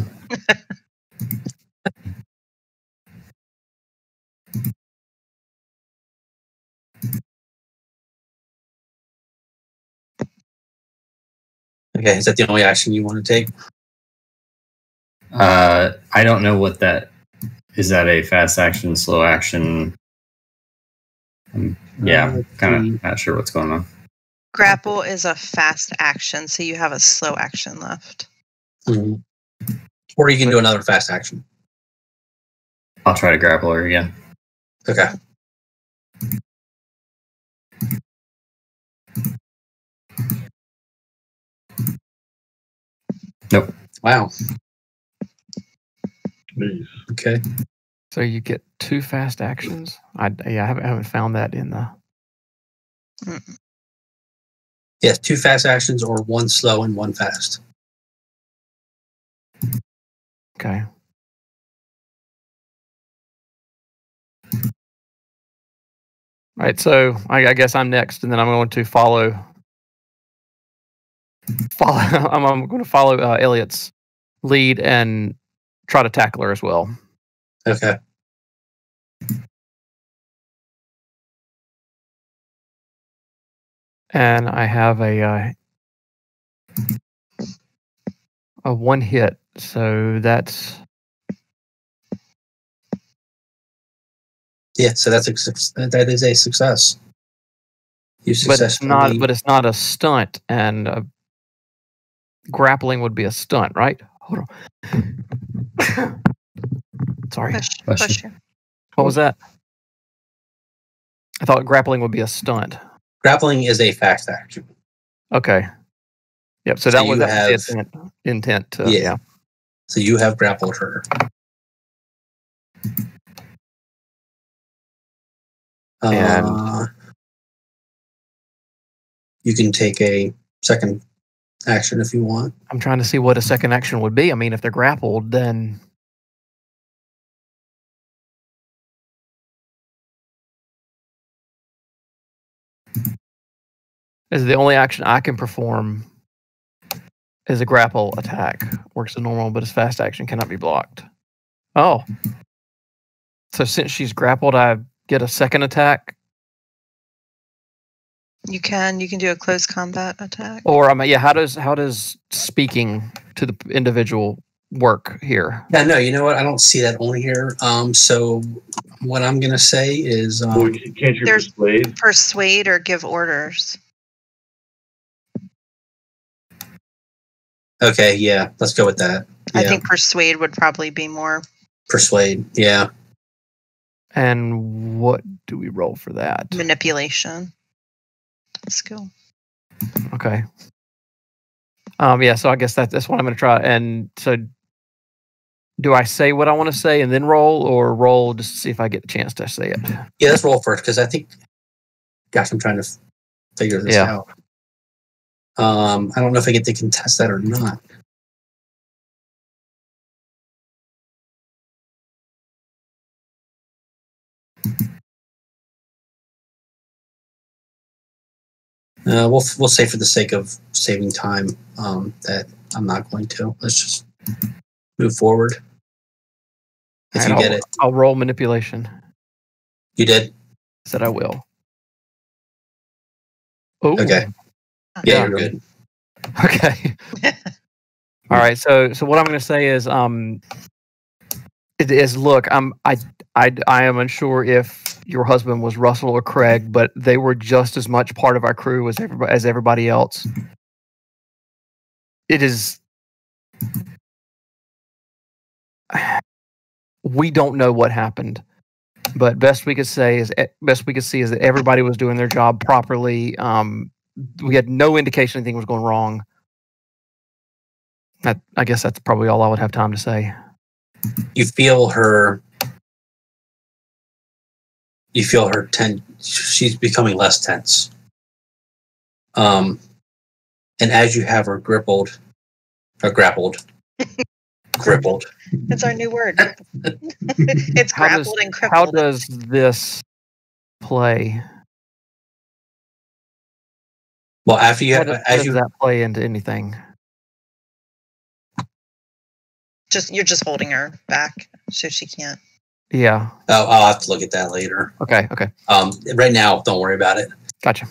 Okay, is that the only action you want to take? I don't know what that is. That a fast action, slow action? Yeah, kind of not sure what's going on. Grapple is a fast action, so you have a slow action left. Mm-hmm. Or you can do another fast action. I'll try to grapple her again. Okay. Nope. Wow. Nice. Okay. So you get 2 fast actions. I haven't found that in the. Yes, 2 fast actions or 1 slow and 1 fast. Okay. All right, so I guess I'm next, and then I'm going to follow. I'm going to follow Elliot's lead and try to tackle her as well. Okay. And I have a 1 hit, so that's. Yeah, so that is a success. You successfully. But it's not a stunt, and grappling would be a stunt, right? Hold on. Sorry. Push you. What was that? I thought grappling would be a stunt. Grappling is a fast action. Okay. Yep. So that was the intent. Yeah. So you have grappled her. And you can take a second action if you want. I'm trying to see what a second action would be. I mean, if they're grappled, then. Is the only action I can perform is a grapple attack. Works as normal, but its fast action cannot be blocked. Oh. So since she's grappled, I get a second attack? You can do a close combat attack. Or how does speaking to the individual work here? Yeah, no, you know what? I don't see that on here. So what I'm gonna say is can't you persuade? Persuade or give orders. Okay, yeah, let's go with that. Yeah. I think persuade would probably be more. Persuade, yeah. And what do we roll for that? Manipulation. Let's go. Okay. Yeah, so I guess that's what I'm going to try. And so do I say what I want to say and then roll, or roll just to see if I get the chance to say it? Yeah, let's roll first, because I think, gosh, I'm trying to figure this out. I don't know if I get to contest that or not. We'll say for the sake of saving time that I'm not going to. Let's just move forward. If you get it, I'll roll manipulation. You did? Said I will. Oh. Okay. Yeah, you're good. Okay. All right. So what I'm going to say is, look, I am unsure if your husband was Russell or Craig, but they were just as much part of our crew as everybody else. It is. We don't know what happened, but best we could see is that everybody was doing their job properly. We had no indication anything was going wrong. I guess that's probably all I would have time to say. You feel her tense. She's becoming less tense. And as you have her grappled. It's our new word. It's grappled and crippled. How does this play? Well, after you how does that play into anything? You're just holding her back so she can't. Yeah. Oh, I'll have to look at that later. Okay. Right now, don't worry about it. Gotcha.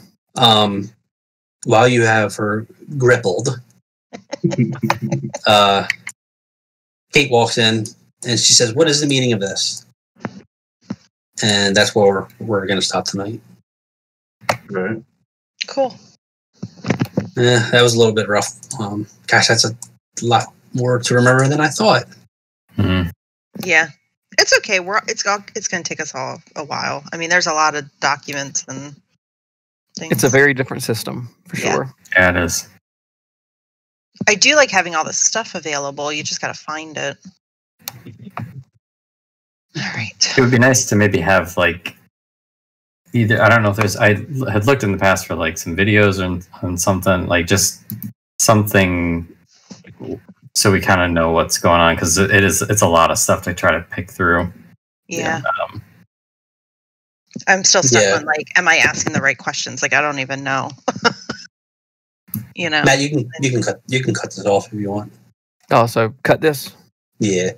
While you have her grappled, Kate walks in and she says, "What is the meaning of this?" And that's where we're going to stop tonight. Right. Cool. That was a little bit rough. Gosh, that's a lot more to remember than I thought. Mm-hmm. Yeah. It's okay. It's going to take us all a while. I mean, there's a lot of documents and things. It's a very different system for sure. Yeah, it is. I do like having all this stuff available. You just got to find it. All right. It would be nice to maybe have like either, I don't know if there's, I had looked in the past for like some videos on something, like just something so we kind of know what's going on, because it's a lot of stuff to try to pick through. Yeah. I'm still stuck on like, am I asking the right questions? Like, I don't even know. Matt, you can cut this off if you want. Oh, so cut this? Yeah.